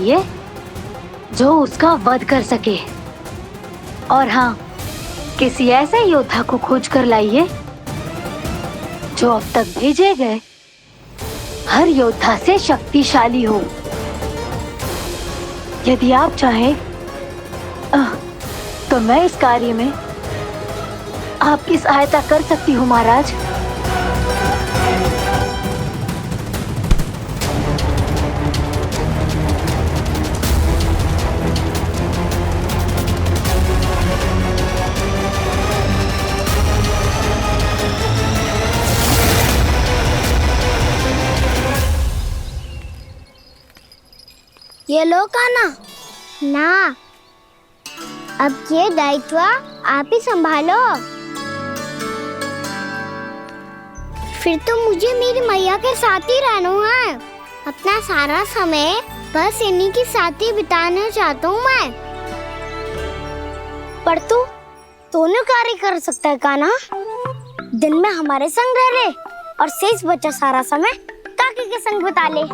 ये जो उसका वध कर सके। और हाँ, किसी ऐसे योद्धा को खोज कर लाइए जो अब तक भेजे गए हर योद्धा से शक्तिशाली हो। यदि आप चाहें तो मैं इस कार्य में आपकी सहायता कर सकती हूँ महाराज। ये लो कान्हा। ना, अब ये दायित्व आप ही संभालो। फिर तो मुझे मेरी मैया के साथ ही रहना है। अपना सारा समय बस इन्हीं के साथ ही बिताना चाहता हूँ मैं। पर तू दोनों कार्य कर सकता है कान्हा। दिन में हमारे संग रह ले और शेष बचा सारा समय काकी के संग बिता ले।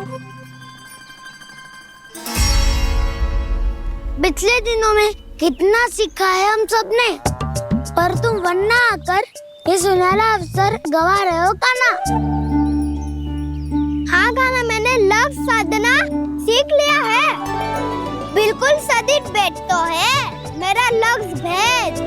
पिछले दिनों में कितना सीखा है हम सब ने, पर तुम वरना आकर ये सुनहरा अवसर गवा रहे हो कान्हा। हाँ कान्हा, मैंने लफ्ज साधना सीख लिया है। बिल्कुल सदित भेद तो है मेरा लफ्ज भेद।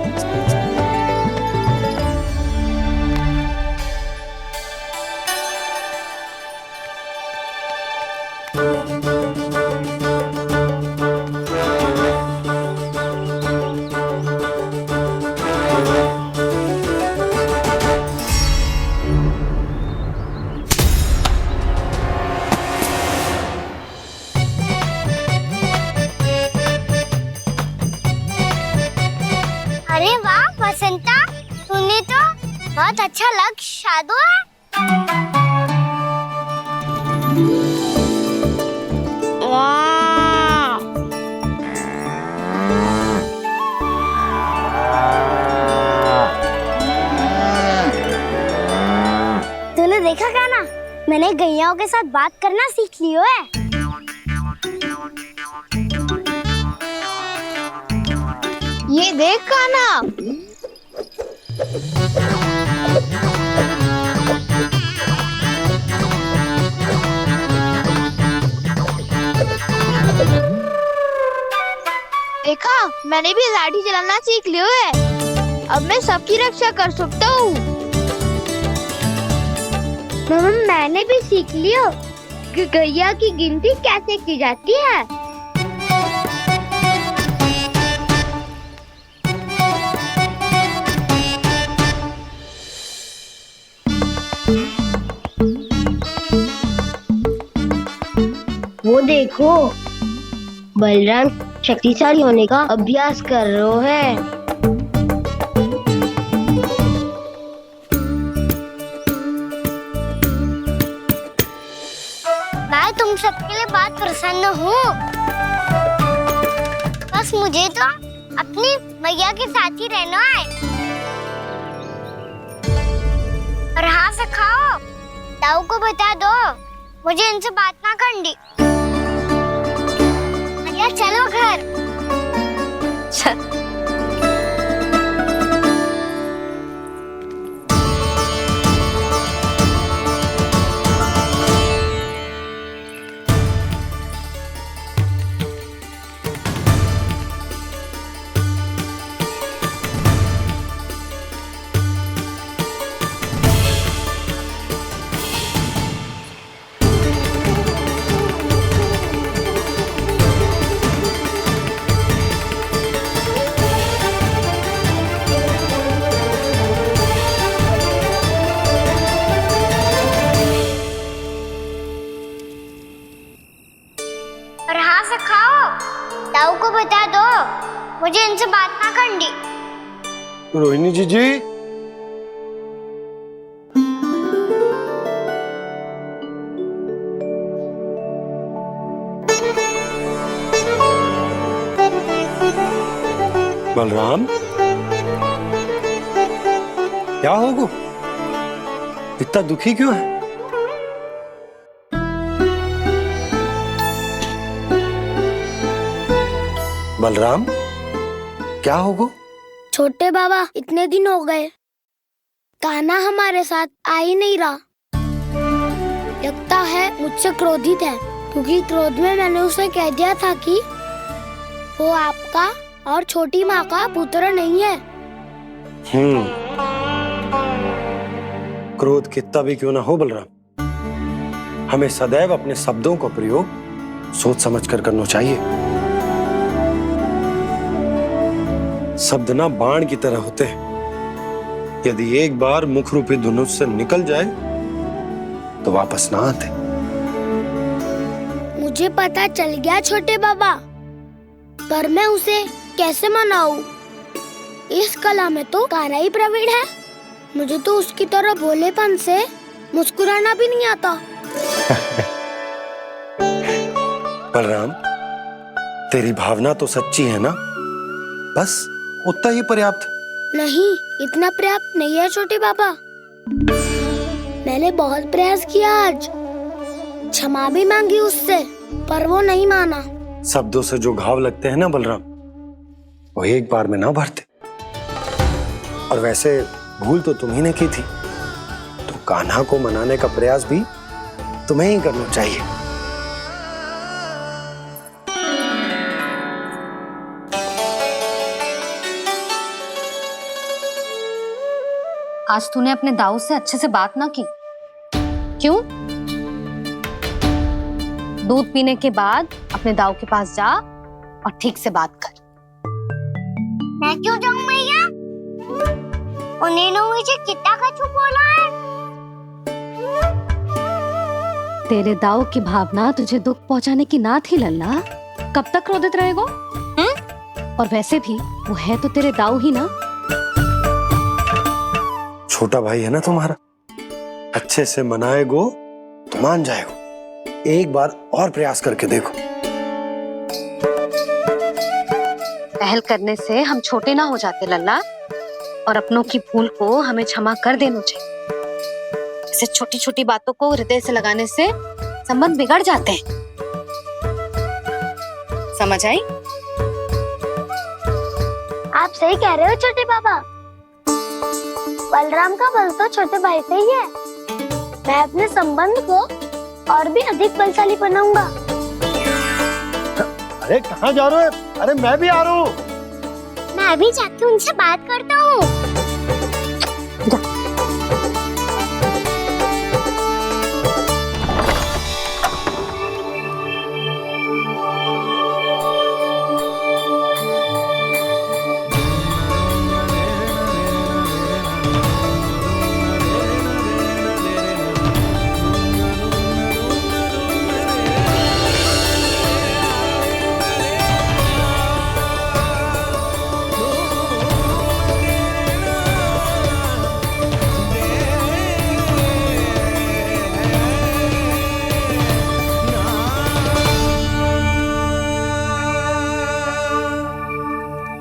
अरे वाह बसंता, तूने तो बहुत अच्छा लक्ष्य साधा है। वाह! तूने देखा कान्हा, मैंने गैयाओं के साथ बात करना सीख लियो है। ये देख कान्हा, देखा मैंने भी लाठी चलाना सीख लिया है। अब मैं सबकी रक्षा कर सकता हूँ। मैंने भी सीख लियो कि गैया की गिनती कैसे की जाती है। वो देखो, बलराम शक्तिशाली होने का अभ्यास कर रहे हैं। मैं तुम सबके लिए बहुत प्रसन्न हूँ। बस मुझे तो अपनी मैया के साथ ही रहना है। और हाँ से खाओ, ताऊ को बता दो मुझे इनसे बात ना करनी। मैया चलो घर। और हाँ से खाओ, ताऊ को बता दो मुझे इनसे बात ना करनी। रोहिणी जी बलराम, क्या होगा? इतना दुखी क्यों है? बलराम, क्या होगा? छोटे बाबा, इतने दिन हो गए कान्हा हमारे साथ आ ही नहीं रहा। लगता है मुझसे क्रोधित है, क्योंकि क्रोध में मैंने उसे कह दिया था कि वो आपका और छोटी माँ का पुत्र नहीं है। क्रोध कितना भी क्यों ना हो बलराम, हमें सदैव अपने शब्दों का प्रयोग सोच समझ कर करना चाहिए। शब्द ना बाण की तरह होते हैं, यदि एक बार मुख रूपी धनुष से निकल जाए तो वापस ना आते। मुझे पता चल गया छोटे बाबा, पर मैं उसे कैसे मनाऊं? इस कला में तो कान्हा ही प्रवीण है। मुझे तो उसकी तरह भोलेपन से मुस्कुराना भी नहीं आता। बलराम, तेरी भावना तो सच्ची है ना, बस उतना ही पर्याप्त। नहीं, इतना पर्याप्त नहीं है छोटे बाबा। मैंने बहुत प्रयास किया आज, क्षमा भी मांगी उससे, पर वो नहीं माना। शब्दों से जो घाव लगते हैं ना बलराम, वो एक बार में ना भरते। और वैसे भूल तो तुम्ही ने की थी, तो कान्हा को मनाने का प्रयास भी तुम्हें ही करना चाहिए। आज तूने अपने दाऊ से अच्छे से बात ना की, क्यों? दूध पीने के बाद अपने दाऊ के पास जा और ठीक से बात कर। मैं क्यों जाऊं मैया? उन्होंने मुझे कितना कछु बोला है। तेरे दाऊ की भावना तुझे दुख पहुंचाने की ना थी लल्ला, कब तक क्रोधित रहेगो? और वैसे भी वो है तो तेरे दाऊ ही ना। छोटा भाई है ना तुम्हारा, अच्छे से मनाएगो तो मान जाएगो। एक बार और प्रयास करके देखो। पहल करने से हम छोटे ना हो जाते लल्ला, और अपनों की भूल को हमें क्षमा कर देना चाहिए। ऐसे छोटी छोटी बातों को हृदय से लगाने से संबंध बिगड़ जाते हैं। समझ आई? आप सही कह रहे हो छोटे बाबा। बलराम का बल तो छोटे भाई से ही है। मैं अपने संबंध को और भी अधिक बलशाली बनाऊंगा। अरे कहाँ जा रहे हो? अरे मैं भी आ रहा हूँ। मैं भी जाके उनसे बात करता हूँ।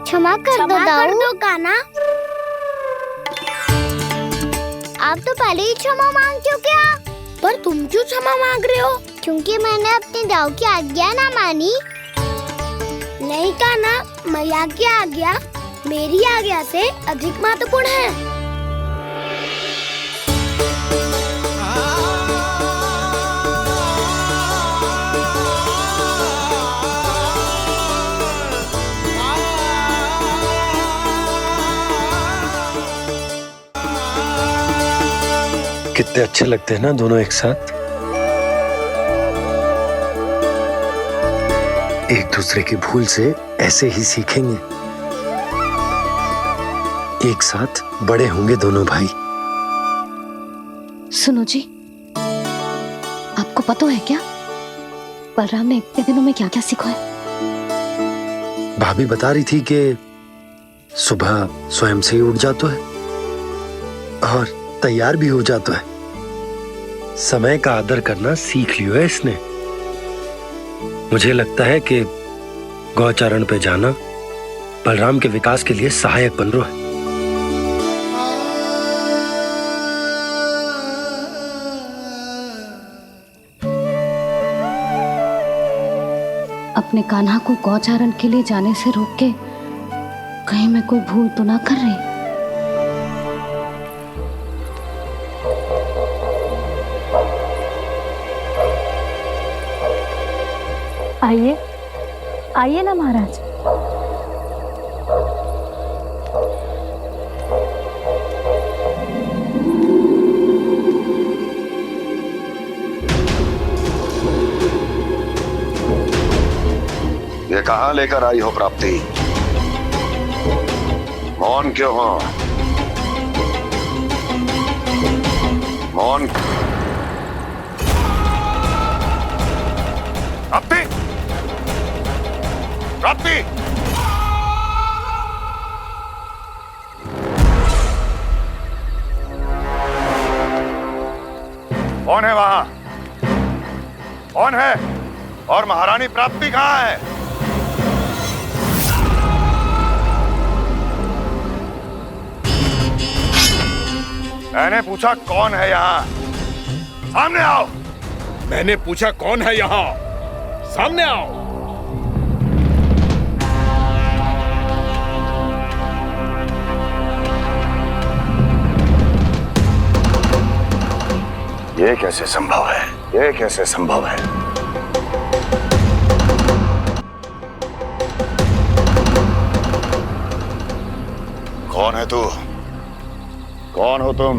क्षमा कर दो कान्हा। आप तो पहले ही क्षमा मांगते हो क्या? पर तुम क्यों क्षमा मांग रहे हो? क्योंकि मैंने अपने दाऊ की आज्ञा ना मानी। नहीं कान्हा, मैया की आज्ञा मेरी आज्ञा से अधिक महत्वपूर्ण है। कितने अच्छे लगते हैं ना दोनों एक साथ। एक दूसरे की भूल से ऐसे ही सीखेंगे। एक साथ बड़े होंगे दोनों भाई। सुनो जी, आपको पता है क्या बलराम ने इतने दिनों में क्या क्या सीखा है? भाभी बता रही थी कि सुबह स्वयं से ही उठ जाता है और तैयार भी हो जाता है। समय का आदर करना सीख लियो है इसने। मुझे लगता है कि गौचारण पे जाना बलराम के विकास के लिए सहायक बन रहा है। अपने कान्हा को गौचारण के लिए जाने से रोक के कहीं मैं कोई भूल तो ना कर रही। आइए आइए ना महाराज। ये कहाँ लेकर आई हो प्राप्ति? मौन क्यों हो? मौन। प्राप्ति, प्राप्ति, कौन है वहां? कौन है? और महारानी प्राप्ति कहाँ है? मैंने पूछा कौन है यहाँ? सामने आओ। मैंने पूछा कौन है यहाँ? सामने आओ। ये कैसे संभव है? ये कैसे संभव है? कौन है तू? कौन हो तुम?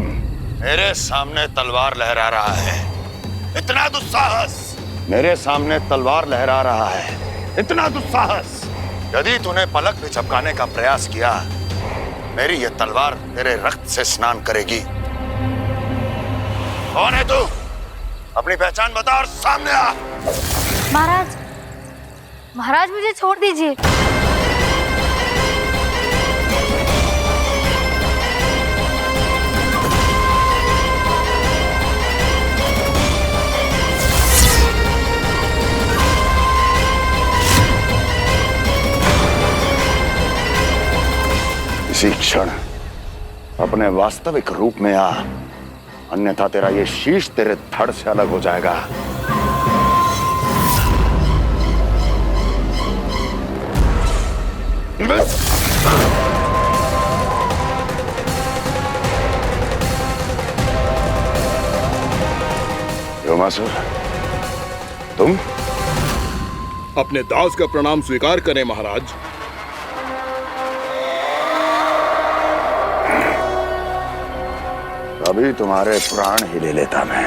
मेरे सामने तलवार लहरा रहा है। इतना दुस्साहस! मेरे सामने तलवार लहरा रहा है। इतना दुस्साहस! यदि तूने पलक भी झपकाने का प्रयास किया, मेरी ये तलवार तेरे रक्त से स्नान करेगी। कौन है तू? अपनी पहचान बता और सामने आ। महाराज, महाराज मुझे छोड़ दीजिए। इसी क्षण अपने वास्तविक रूप में आ, अन्यथा तेरा ये शीश तेरे धड़ से अलग हो जाएगा। योमासुर, तुम? अपने दास का प्रणाम स्वीकार करें महाराज। अभी तुम्हारे प्राण ही ले लेता मैं।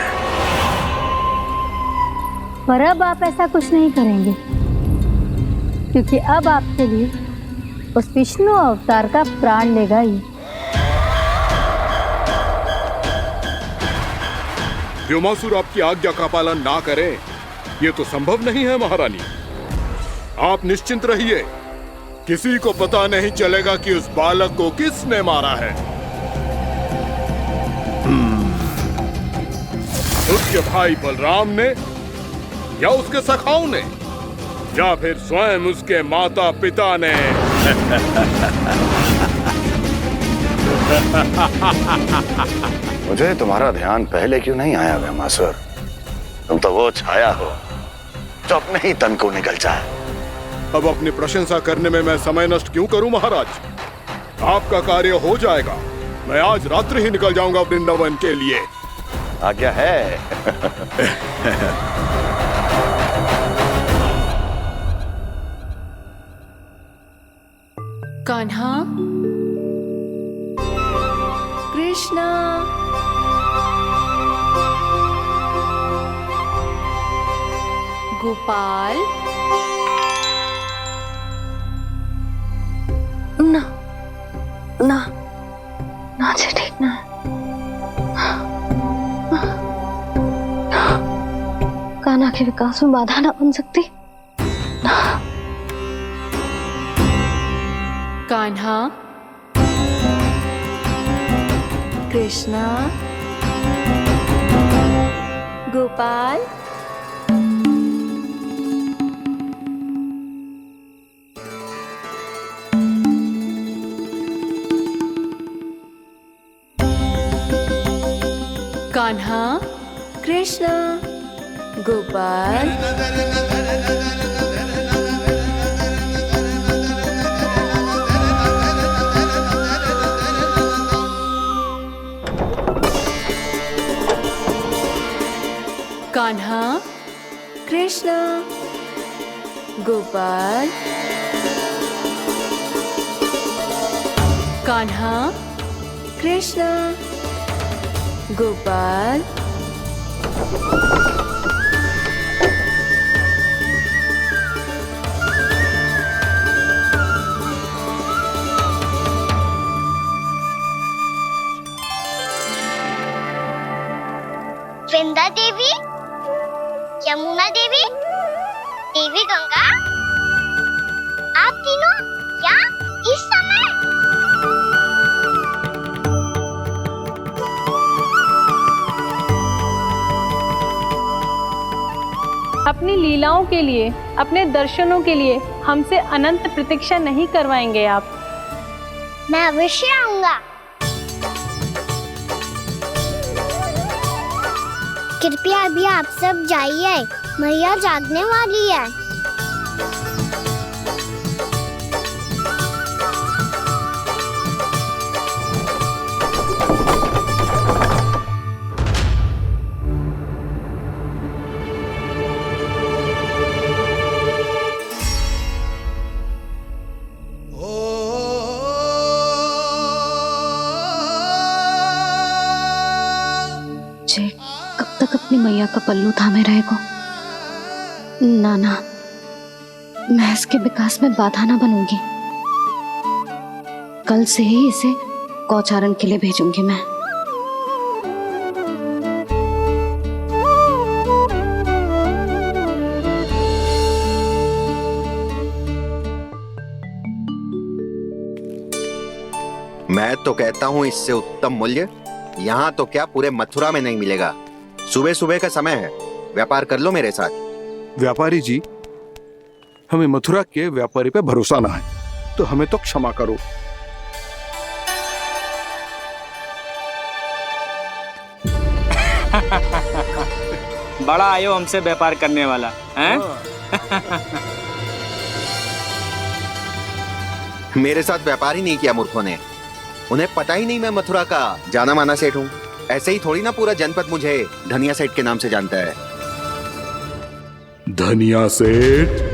पर अब आप ऐसा कुछ नहीं करेंगे, क्योंकि अब आपके लिए उस विष्णु अवतार का प्राण लेगा ही। व्योमासुर आपकी आज्ञा का पालन ना करे, ये तो संभव नहीं है महारानी। आप निश्चिंत रहिए, किसी को पता नहीं चलेगा कि उस बालक को किसने मारा है। उसके भाई बलराम ने, या उसके सखाओं ने, या फिर स्वयं उसके माता पिता ने। मुझे तुम्हारा ध्यान पहले क्यों नहीं आया व्योमासुर? तुम तो वो छाया हो जो अपने ही तन को निगल जाए। अब अपनी प्रशंसा करने में मैं समय नष्ट क्यों करूं महाराज? आपका कार्य हो जाएगा। मैं आज रात्रि ही निकल जाऊंगा वृंदावन के लिए। आज्ञा है। कान्हा, कृष्णा, गोपाल। ना ना ना जी, ठीक ना। कान्हा के विकास में बाधा ना बन सकती। कान्हा, कृष्णा, गोपाल। कान्हा, कृष्णा, गोपाल। गोपाल, कान्हा, कृष्णा, गोपाल, वृंदा देवी, यमुना देवी, देवी गंगा, आप तीनों क्या इस समय? अपनी लीलाओं के लिए, अपने दर्शनों के लिए हमसे अनंत प्रतीक्षा नहीं करवाएंगे आप? मैं अवश्य आऊंगा। कृपया अभी आप सब जाइए, मैया जागने वाली है। कब तक अपनी मैया का पल्लू थामे रहेगा? ना ना, मैं इसके विकास में बाधा ना बनूंगी। कल से ही इसे गौचारण के लिए भेजूंगी मैं। मैं तो कहता हूँ इससे उत्तम मूल्य यहाँ तो क्या पूरे मथुरा में नहीं मिलेगा। सुबह सुबह का समय है, व्यापार कर लो मेरे साथ। व्यापारी जी, हमें मथुरा के व्यापारी पे भरोसा ना है, तो हमें तो क्षमा करो। बड़ा आयो हमसे व्यापार करने वाला हैं? मेरे साथ व्यापार ही नहीं किया मूर्खों ने। उन्हें पता ही नहीं मैं मथुरा का जाना माना सेठ हूँ। ऐसे ही थोड़ी ना पूरा जनपद मुझे धनिया सेठ के नाम से जानता है। धनिया सेठ?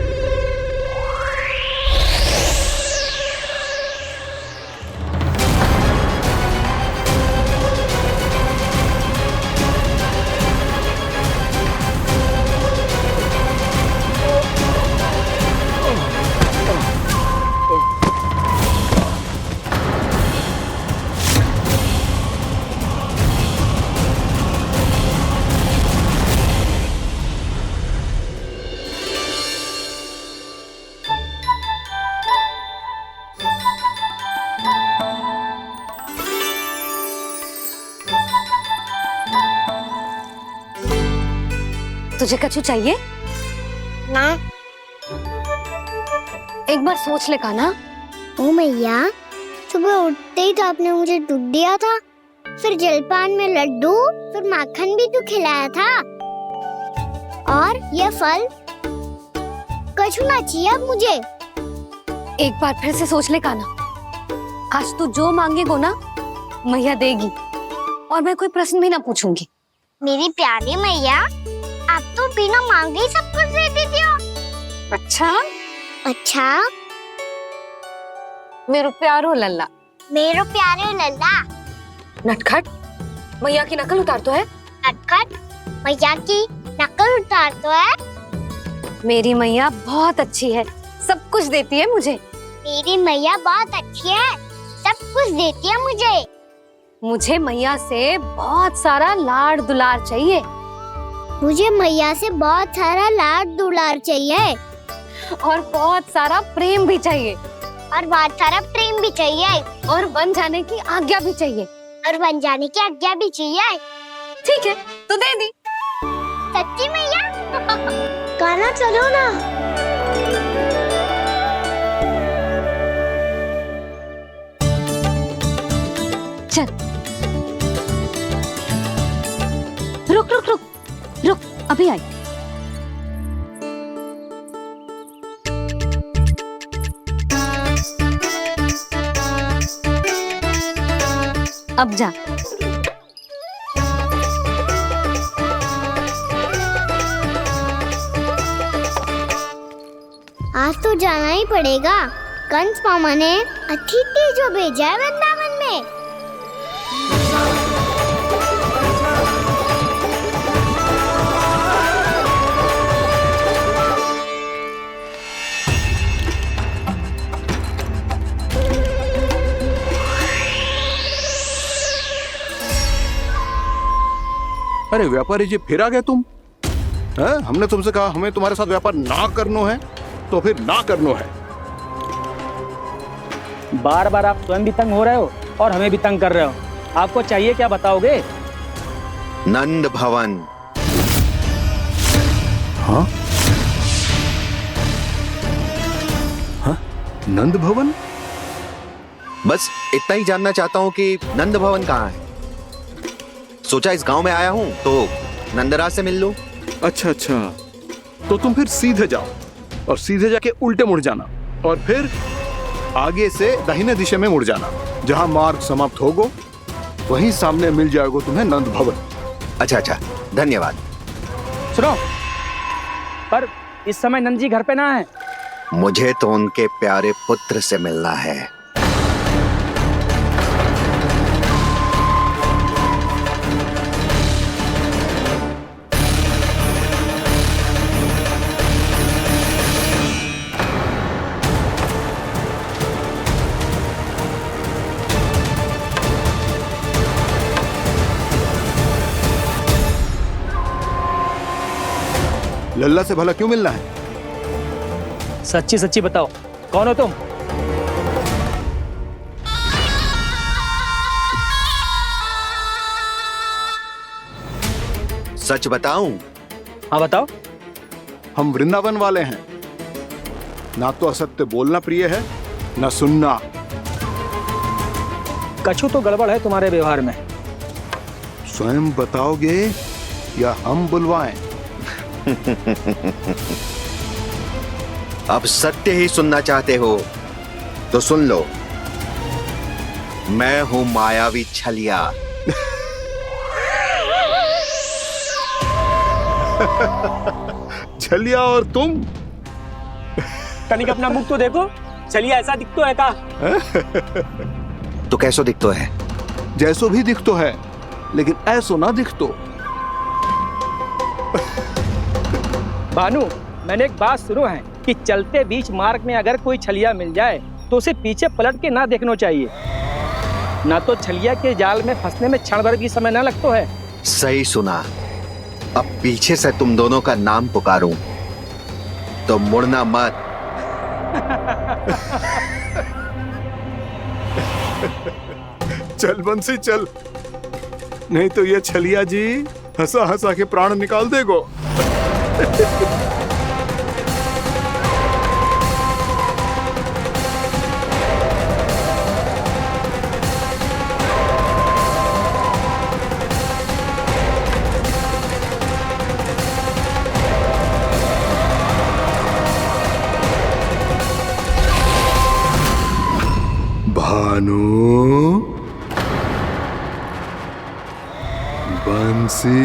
तुझे कछु चाहिए? ना। एक बार सोच ले कान्हा। ओ मैया, सुबह उठते ही तो आपने मुझे दूध दिया था, फिर जलपान में लड्डू, फिर माखन भी तो खिलाया था, और ये फल। कछु ना चाहिए अब मुझे। एक बार फिर से सोच ले कान्हा। आज तू जो मांगेगो ना, मैया देगी, और मैं कोई प्रश्न भी ना पूछूंगी। मेरी प्यारी मैया, आप तो बिना मांगे ही सब कुछ दे देती हो। अच्छा? अच्छा? मेरो प्यारो लल्ला। मेरो प्यारे लल्ला। नटखट, मैया की नकल उतार तो है। नटखट, मैया की नकल उतार तो है। मेरी मैया बहुत अच्छी है, सब कुछ देती है मुझे। मेरी मैया बहुत अच्छी है, सब कुछ देती है मुझे। मुझे मैया से बहुत सारा लाड़ दुलार चाहिए। मुझे मैया से बहुत सारा लाड दुलार चाहिए, और बहुत सारा प्रेम भी चाहिए, और बहुत सारा प्रेम भी चाहिए, और बन जाने की आज्ञा भी चाहिए, और बन जाने की आज्ञा भी चाहिए। ठीक है, तो दे दी। सच्ची मैया? गाना चलो ना। चल, रुक रुक रुक रुक, अभी आई। अब जा। आज तो जाना ही पड़ेगा। कंस मामा ने अतिथि जो भेजा है वृंदावन में। अरे व्यापारी जी, फिर आ गए तुम? हैं? हमने तुमसे कहा हमें तुम्हारे साथ व्यापार ना करना है, तो फिर ना करना है। बार बार आप स्वयं भी तंग हो रहे हो और हमें भी तंग कर रहे हो। आपको चाहिए क्या बताओगे? नंद भवन। हाँ? हाँ? नंद भवन? बस इतना ही जानना चाहता हूँ कि नंद भवन कहाँ है। सोचा इस गांव में आया हूँ तो नंदराज से मिल लूं। अच्छा, तो तुम फिर सीधे जाओ और सीधे जाके उल्टे मुड़ जाना और फिर आगे से दाहिने दिशा में मुड़ जाना। जहां मार्ग समाप्त होगा वहीं सामने मिल जाएगा तुम्हें नंद भवन। अच्छा, धन्यवाद। सुनो, पर इस समय नंद जी घर पे ना है। मुझे तो उनके प्यारे पुत्र से मिलना है। लल्ला से भला क्यों मिलना है? सच्ची सच्ची बताओ, कौन हो तुम? सच बताऊं? हाँ बताओ। हम वृंदावन वाले हैं। ना तो असत्य बोलना प्रिय है, ना सुनना। कछु तो गड़बड़ है तुम्हारे व्यवहार में। स्वयं बताओगे या हम बुलवाएं? अब सत्य ही सुनना चाहते हो तो सुन लो। मैं हूं मायावी छलिया। छलिया और तुम? तनिक अपना मुख तो देखो, चलिए ऐसा दिखतो है का? तो कैसो दिखतो है? जैसो भी दिखतो है, लेकिन ऐसो ना दिखतो। भानु, मैंने एक बात सुनो है कि चलते बीच मार्ग में अगर कोई छलिया मिल जाए तो उसे पीछे पलट के ना देखना चाहिए। ना तो छलिया के जाल में फंसने में क्षण भर भी समय ना लगता है। सही सुना। अब पीछे से तुम दोनों का नाम पुकारूं तो मुड़ना मत। चल बंसी चल, नहीं तो ये छलिया जी हंसा हंसा के प्राण निकाल देगो। भानु, बंसी।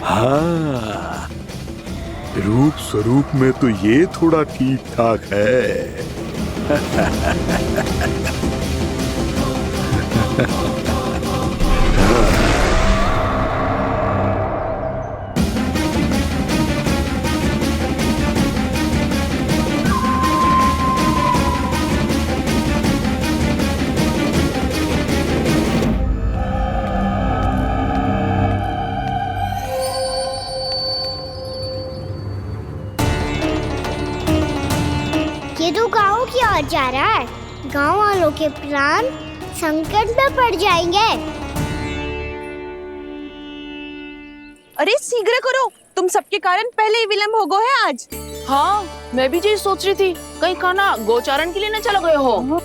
हाँ, रूप स्वरूप में तो ये थोड़ा ठीक ठाक है। ये तो गाँव की ओर जा रहा है। गाँव वालों के प्राण संकट में पड़ जाएंगे। अरे शीघ्र करो, तुम सबके कारण पहले ही विलम्ब हो गए है आज। हाँ, मैं भी यही सोच रही थी, कहीं खाना गोचारण के लिए न चले गए हो।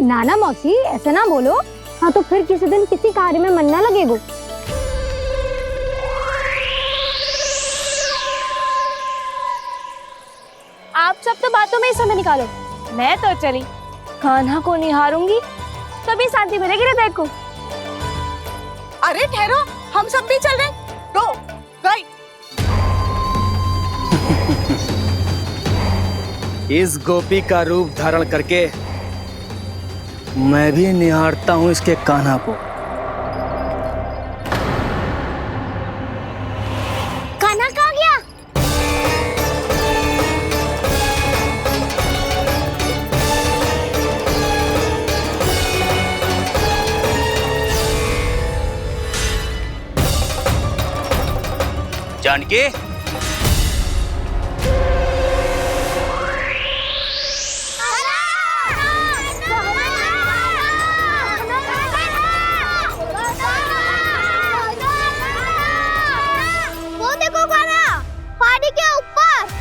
नाना मौसी ऐसे ना बोलो। हाँ तो फिर किसी दिन किसी कार्य में मन ना लगेगा। आप सब तो बातों में ही समय निकालो। मैं तो चली कान्हा को निहारूंगी, तभी शांति मिलेगी हृदय को। अरे ठहरो, हम सब भी चल रहे। रो, गई। इस गोपी का रूप धारण करके मैं भी निहारता हूँ इसके कान्हा को। कान्हा कहाँ गया? जानकी, वो देखो कान्हा, पहाड़ी के ऊपर।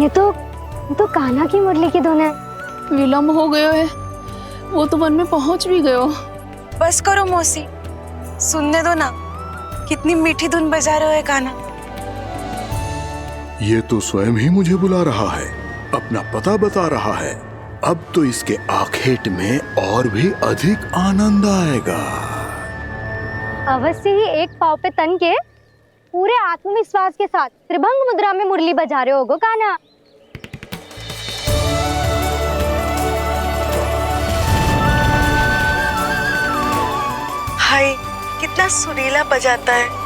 ये तो कान्हा की मुरली की धुन है। विलम्ब हो गया है, वो तो वन में पहुंच भी गयो। बस करो मौसी, सुनने दो ना, कितनी मीठी धुन बजा रहे हो कान्हा। ये तो स्वयं ही मुझे बुला रहा है, अपना पता बता रहा है। अब तो इसके आखेट में और भी अधिक आनंद आएगा। अवश्य ही एक पाव पे तन के पूरे आत्मविश्वास के साथ त्रिभंग मुद्रा में मुरली बजा रहे होगो कान्हा। हाय, कितना सुरीला बजाता है।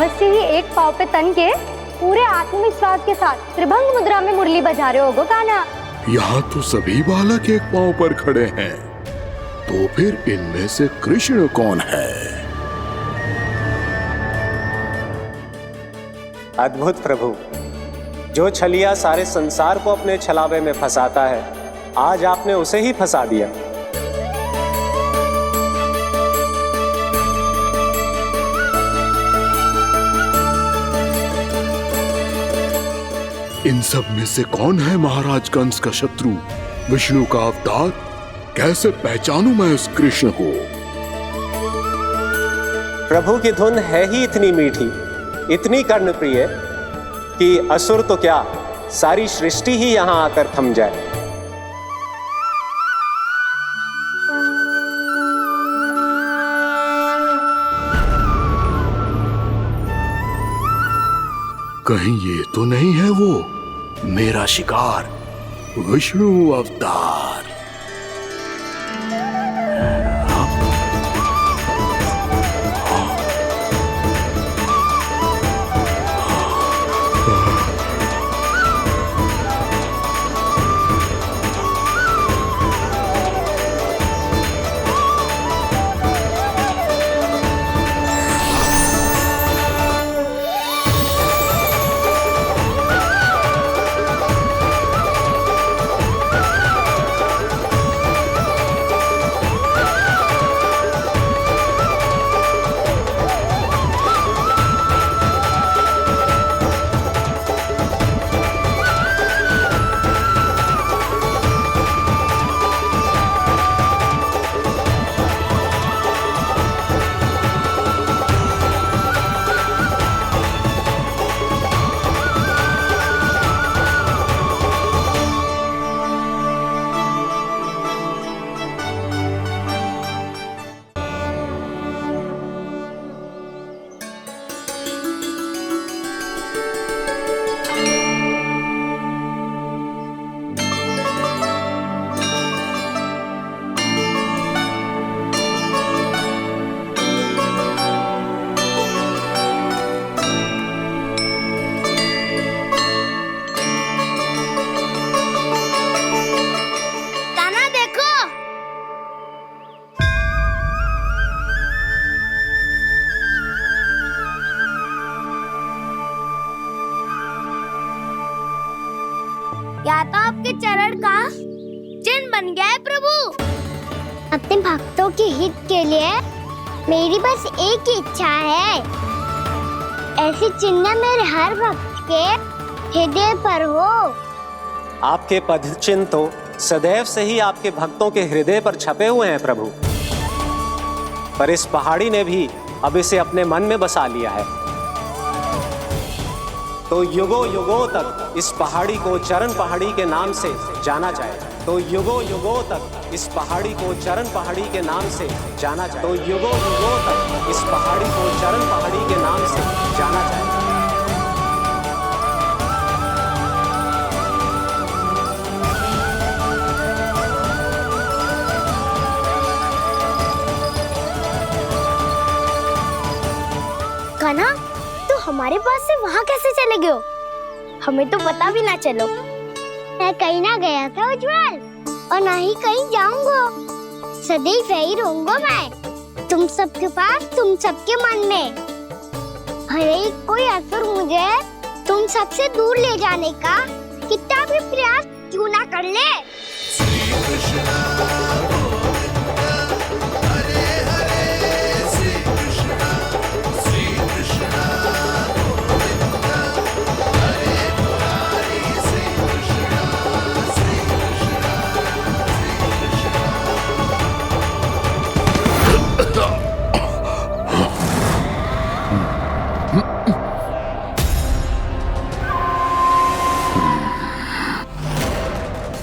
अवश्य ही एक पाव पे तन के पूरे आत्मविश्वास के साथ त्रिभंग मुद्रा में मुरली बजा रहे होगो कान्हा। यहाँ तो सभी बालक एक पांव पर खड़े हैं, तो फिर इनमें से कृष्ण कौन है? अद्भुत प्रभु, जो छलिया सारे संसार को अपने छलावे में फंसाता है, आज आपने उसे ही फंसा दिया। इन सब में से कौन है महाराज कंस का शत्रु, विष्णु का अवतार? कैसे पहचानूं मैं उस कृष्ण को? प्रभु की धुन है ही इतनी मीठी, इतनी कर्णप्रिय कि असुर तो क्या, सारी सृष्टि ही यहां आकर थम जाए। कहीं ये तो नहीं है वो मेरा शिकार, विष्णु अवतार? या तो आपके चरण का चिन्ह बन गया है प्रभु। अपने भक्तों के हित के लिए मेरी बस एक ही इच्छा है, ऐसी चिन्ह मेरे हर भक्त के हृदय पर हो। आपके पद चिन्ह तो सदैव से ही आपके भक्तों के हृदय पर छपे हुए हैं प्रभु, पर इस पहाड़ी ने भी अब इसे अपने मन में बसा लिया है, तो युगों युगों तक इस पहाड़ी को चरण पहाड़ी के नाम से जाना जाए। तो युगों युगों तक इस पहाड़ी को चरण पहाड़ी के नाम से जाना जाए। तो युगों युगों तक इस पहाड़ी को चरण पहाड़ी के नाम से जाना जाए। कान्हा, तू हमारे पास से वहाँ कैसे चले गए हो? हमें तो पता भी ना चलो। मैं कहीं ना गया था उज्जवल, और ना ही कहीं जाऊंगा। सदैव यही रहूंगा मैं, तुम सबके पास, तुम सबके मन में। भले ही कोई असुर मुझे तुम सबसे दूर ले जाने का कितना भी प्रयास क्यों ना कर ले।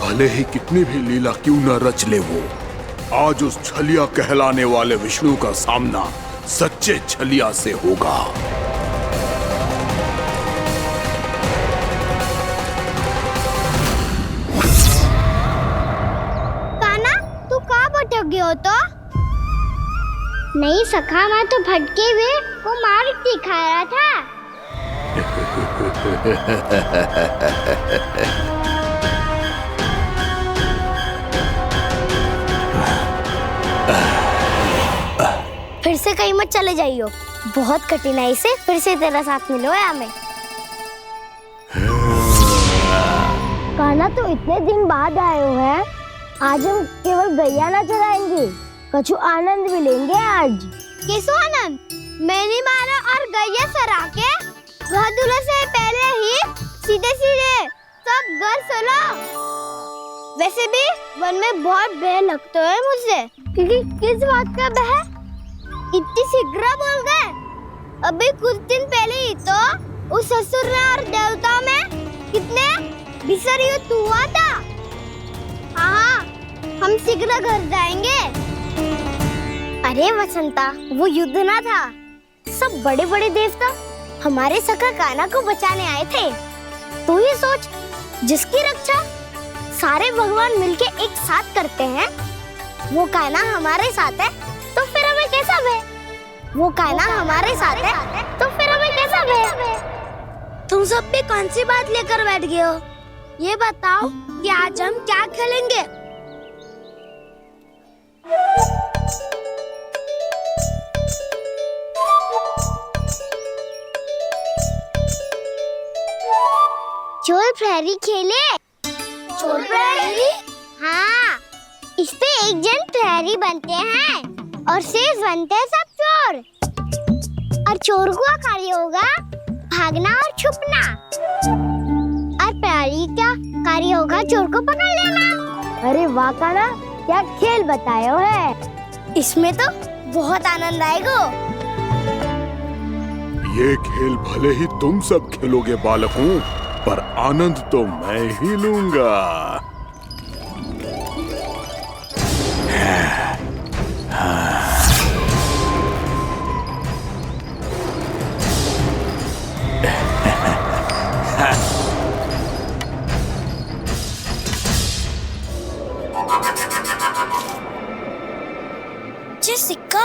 भले ही कितनी भी लीला क्यों न रच ले वो, आज उस छलिया कहलाने वाले विष्णु का सामना सच्चे छलिया से होगा। कान्हा, तू कहाँ भटक गए हो तो? नहीं सखा, मैं तो भटके हुए हमको मार दिखा रहा था। फिर से कहीं मत चले जाइयो, बहुत कठिनाई से फिर से तेरा साथ मिलो है हमें। कान्हा तो इतने दिन बाद आए हुए हैं, आज हम केवल गैया ना चराएंगे, कछु आनंद भी लेंगे आज। किसो आनंद? मैंने मारा और गैया चरा के वह दूल्हे से पहले ही सीधे सीधे सब घर चलो। वैसे भी वन में बहुत भय लगता है मुझे, क्योंकि किस बात का भय? इतनी शीघ्र बोल गए। अभी कुछ दिन पहले ही तो उस ससुर में और देवता में कितने भीषण युद्ध हुआ था। हाँ, हम शीघ्र घर जाएंगे। अरे वसंता, वो युद्ध ना था, सब बड़े बड़े देवता हमारे सखा कान्हा को बचाने आए थे। तू ही सोच, जिसकी रक्षा सारे भगवान मिलके एक साथ करते हैं, वो कान्हा हमारे साथ है, तो फिर हमें कैसा भय? वो कान्हा हमारे साथ है, तो फिर हमें कैसा भय? तुम सब भी कौन सी बात लेकर बैठ गए हो? ये बताओ कि आज हम क्या खेलेंगे? चोर प्रहरी खेले? चोर प्रहरी? हाँ, इस पे एक जन प्रहरी बनते हैं और शेष बनते हैं सब चोर। और चोर का कार्य होगा भागना और छुपना, और प्रहरी का कार्य होगा चोर को पकड़ लेना। अरे वाह कान्हा, क्या खेल बताया है। इसमें तो बहुत आनंद आएगा। ये खेल भले ही तुम सब खेलोगे बालकों, पर आनंद तो मैं ही लूंगा। ये सिक्का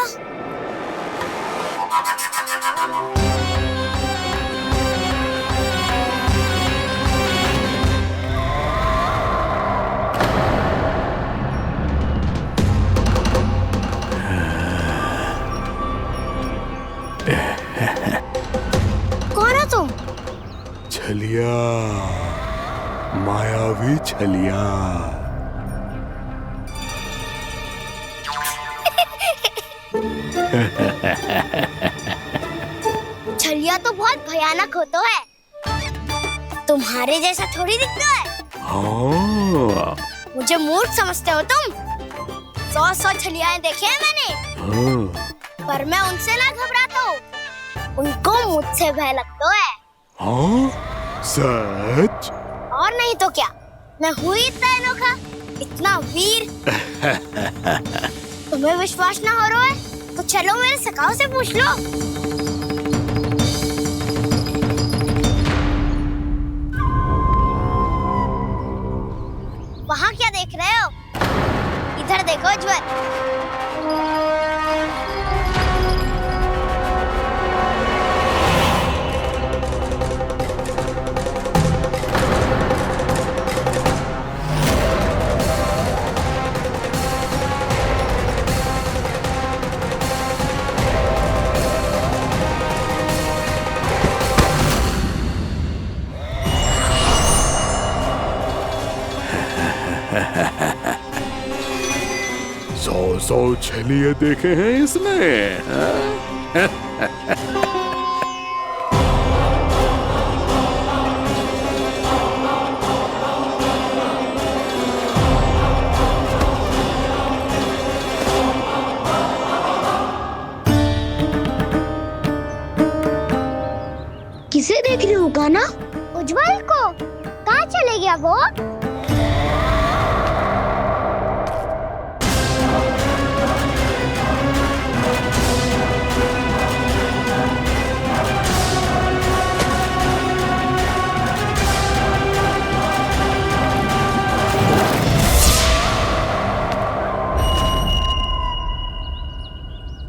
कौन हो तुम? छलिया, मायावी छलिया। छलिया तो बहुत भयानक होता है, तुम्हारे जैसा थोड़ी दिखता है। हाँ। मुझे मूर्ख समझते हो तुम? 100 छलियाएं देखे हैं मैंने। हाँ। पर मैं उनसे ना घबराता हूँ, उनको मुझसे भय लगता है। हाँ? सच? और नहीं तो क्या, मैं हूँ ही इतना अनोखा, इतना वीर। तुम्हें विश्वास ना हो रहा है तो चलो मेरे सखाओं से पूछ लो। वहाँ क्या देख रहे हो? इधर देखो ज्वर। सौ छलिए देखे हैं इसने। किसे देख रही हो कान्हा? उज्जवल को। कहाँ चले गया वो?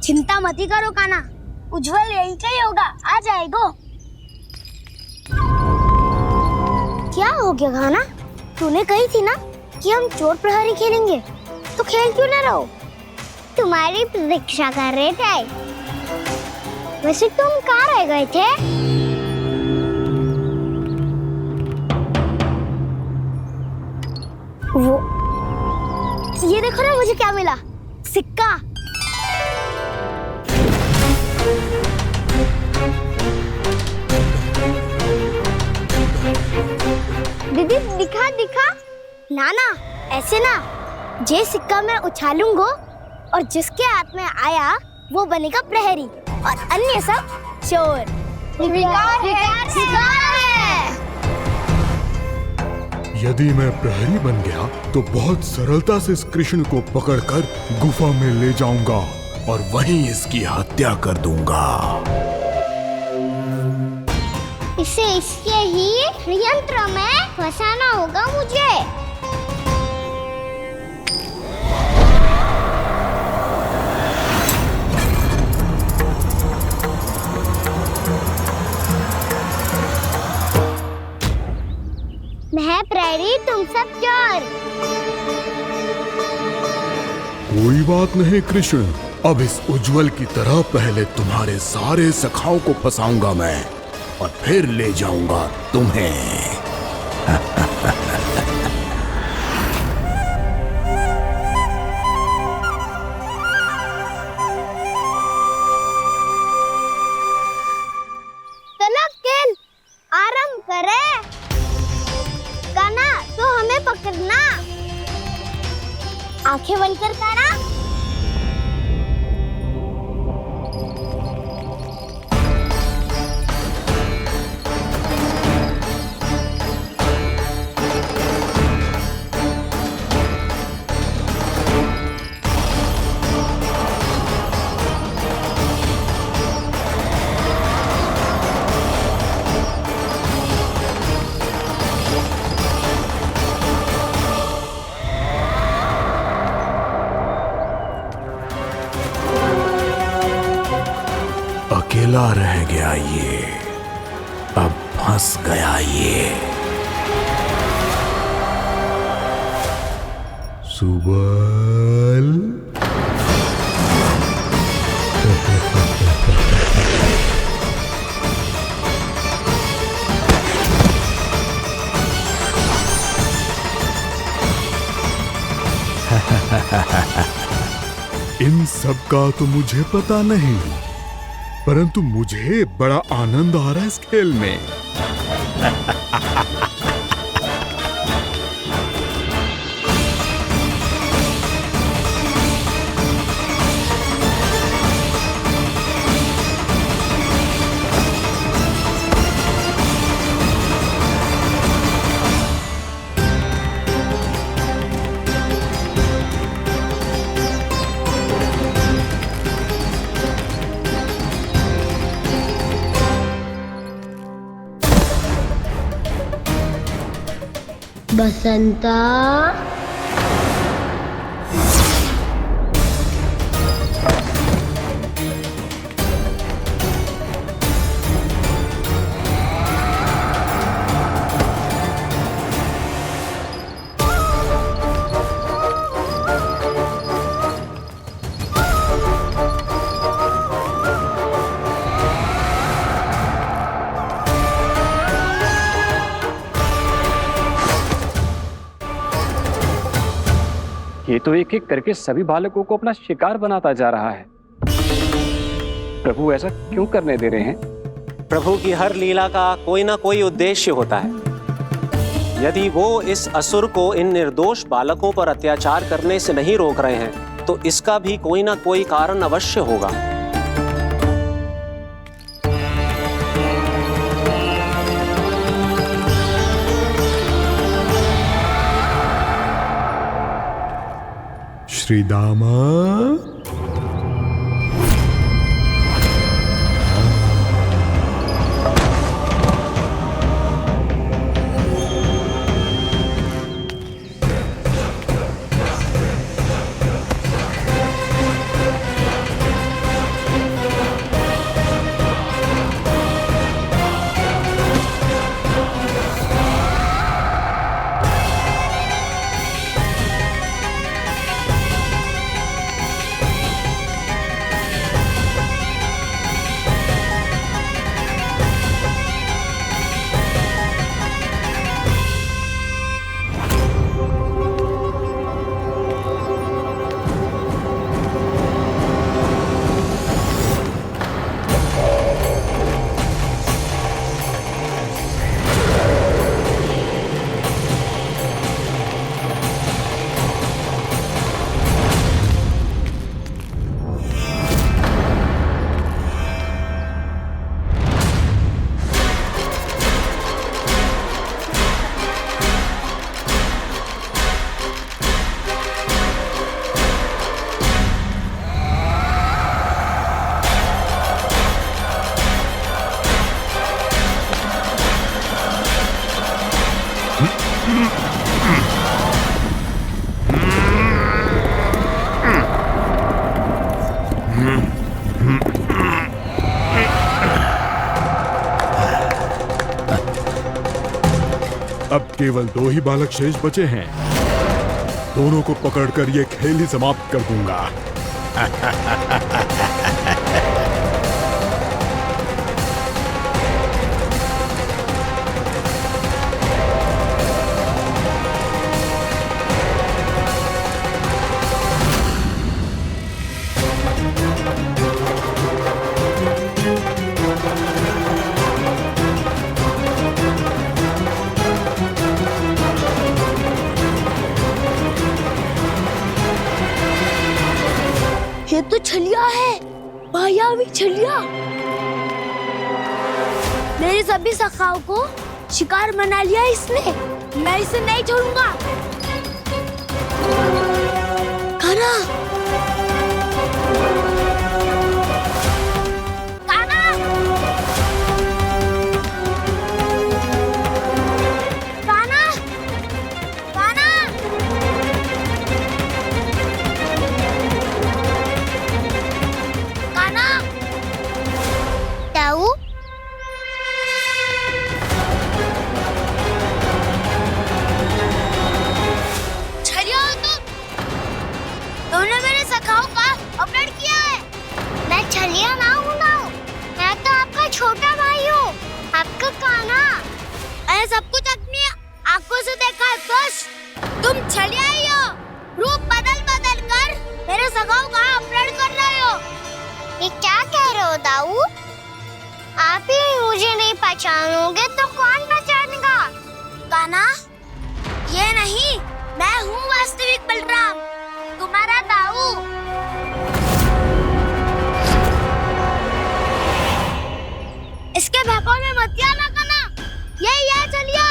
चिंता मत करो कान्हा, उज्जवल यहीं का ही होगा, आ जाएगा। क्या हो गया खाना? तूने कही थी ना कि हम चोर प्रहरी खेलेंगे, तो खेल क्यों ना रहो? तुम्हारी प्रतीक्षा कर रहे थे। वैसे तुम कहाँ रह गए थे? वो ये देखो ना, मुझे क्या मिला, सिक्का। दीदी दिखा दिखा। ना ना, ऐसे ना, जे सिक्का मैं उछालूंगा और जिसके हाथ में आया वो बनेगा प्रहरी और अन्य सब चोर। विकार है। यदि मैं प्रहरी बन गया तो बहुत सरलता से इस कृष्ण को पकड़कर गुफा में ले जाऊंगा और वहीं इसकी हत्या कर दूंगा। इसे इसके ही यंत्र में फंसाना होगा मुझे। मैं प्रहरी, तुम सब चोर। कोई बात नहीं कृष्ण, अब इस उज्जवल की तरह पहले तुम्हारे सारे सखाओं को फंसाऊंगा मैं और फिर ले जाऊंगा तुम्हें। तलकिन आराम करे। काना तो हमें पकड़ना। आंखें बंद कर काना। अकेला रह गया ये, अब फंस गया ये। सुबल इन सब का तो मुझे पता नहीं, परंतु मुझे बड़ा आनंद आ रहा है इस खेल में। बसंता, ये तो एक एक करके सभी बालकों को अपना शिकार बनाता जा रहा है। प्रभु ऐसा क्यों करने दे रहे हैं? प्रभु की हर लीला का कोई ना कोई उद्देश्य होता है। यदि वो इस असुर को इन निर्दोष बालकों पर अत्याचार करने से नहीं रोक रहे हैं तो इसका भी कोई ना कोई कारण अवश्य होगा। श्री दामा, केवल 2 ही बालक शेष बचे हैं। दोनों को पकड़कर ये खेल ही समाप्त कर दूंगा। ये तो छलिया है, मायावी छलिया। मेरे सभी सखाओं को शिकार बना लिया इसने। मैं इसे नहीं छोड़ूंगा। कान्हा, कान्हा, कान्हा, कान्हा। कान्हा, ताऊ, छलिया हो तुम। तुमने मेरे सखाओं का अपहरण किया है। मैं छलिया ना हूँ ना, मैं तो आपका छोटा भाई हूँ, आपका कान्हा। मैंने सब कुछ अपनी आंखों से देखा है। बस तुम छलिया ही हो। रूप बदल बदल कर मेरे सखाओं का अपहरण कर रहे हो। ये क्या कह रहे हो दाऊ? आप ही मुझे नहीं पहचानोगे तो कौन पहचानेगा? कान्हा, ये नहीं, मैं हूँ वास्तविक बलराम, तुम्हारा दाऊ। इसके भौकाल में मत आना कान्हा, यही है छलिया।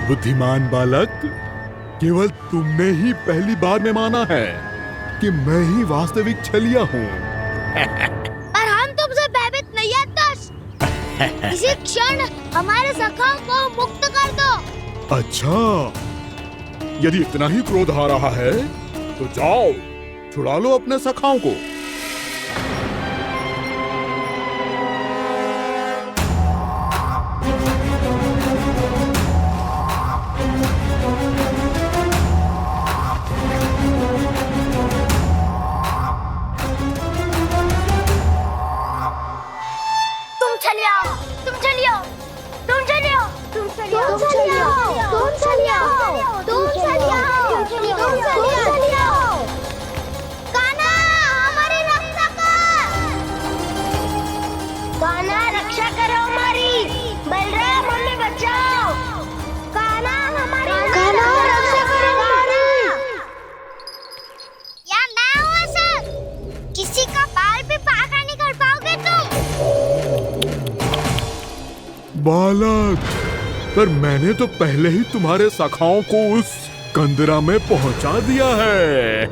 बुद्धिमान बालक, केवल तुमने ही पहली बार में माना है कि मैं ही वास्तविक छलिया हूँ। पर हम तुमसे भयभीत नहीं है दस। इसी क्षण हमारे सखाओं को मुक्त कर दो। अच्छा, यदि इतना ही क्रोध आ रहा है तो जाओ, छुड़ा लो अपने सखाओं को। तुम छलिया, तुम छलिया, तुम छलिया, तुम छलिया, तुम छलिया, तुम छलिया, तुम छलिया, तुम छलिया। कान्हा, हमारी रक्षा कर। कान्हा, रक्षा करो हमारी। बलराम, हमें बचाओ। कान्हा, हमारी रक्षा करो हमारी। या मैं हूँ सर, किसी का बाल भी पाका नहीं कर पाओगे तुम। बालक, पर मैंने तो पहले ही तुम्हारे सखाओं को उस कंदरा में पहुंचा दिया है।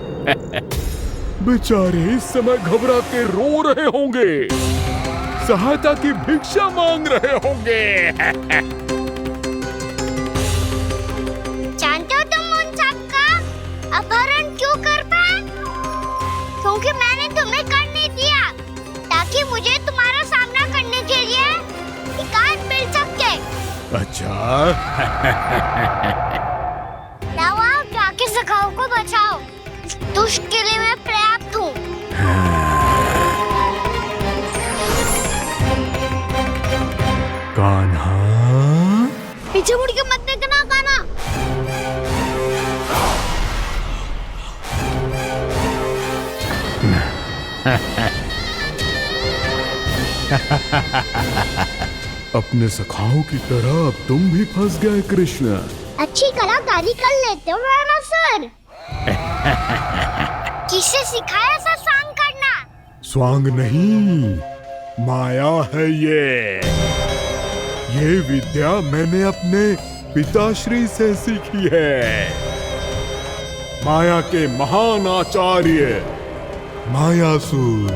बेचारे इस समय घबरा के रो रहे होंगे, सहायता की भिक्षा मांग रहे होंगे। जानते हो तुम उन सबका अपहरण क्यों कर पाए? क्योंकि मैंने तुम्हें कर नहीं दिया, ताकि मुझे तुम्हारा सामना करने के लिए हिकायत मिल सके। अच्छा। लाओ, जाके सखाओं को बचाओ। इस दुष्ट के लिए मैं पर्याप्त हूँ। कान्हा, पीछे मुड़ के मत देखना कान्हा। अपने सखाओं की तरह अब तुम भी फंस गए कृष्ण। अच्छी कलाकारी कर लेते हो राणा सर। किससे सिखाया ऐसा स्वांग करना? स्वांग नहीं, माया है ये विद्या मैंने अपने पिताश्री से सीखी है। माया के महान आचार्य मायासुर।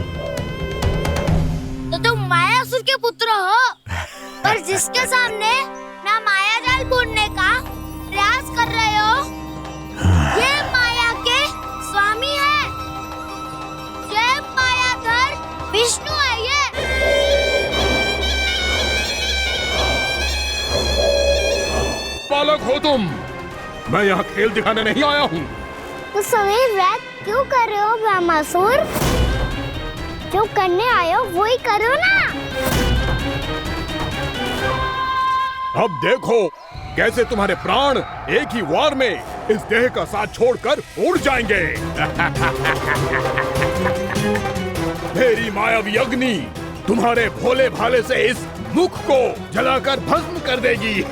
तो तुम मायासुर के पुत्र हो, पर जिसके सामने मैं माया जाल बुनने का प्रयास कर रहे हो, ये माया के स्वामी है। हो तुम? मैं यहाँ खेल दिखाने नहीं आया हूँ। तो सवेर रात क्यों कर रहे हो ब्रह्मासुर? जो करने आए हो वो ही करो ना। अब देखो कैसे तुम्हारे प्राण एक ही वार में इस देह का साथ छोड़कर उड़ जाएंगे। मेरी मायावी अग्नि तुम्हारे भोले भाले से इस मुख को जलाकर भस्म कर देगी।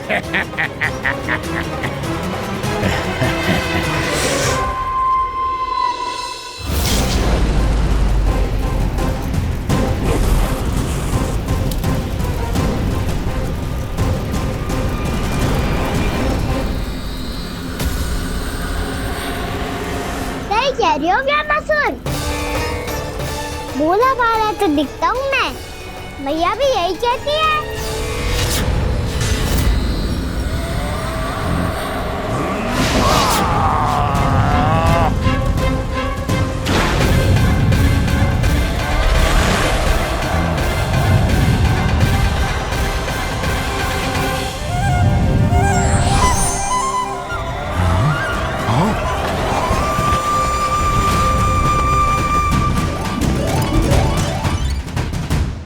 कह रही हो ब्रह्मासुर? भोला भाला तो दिखता हूँ मैं, भैया भी यही कहती है।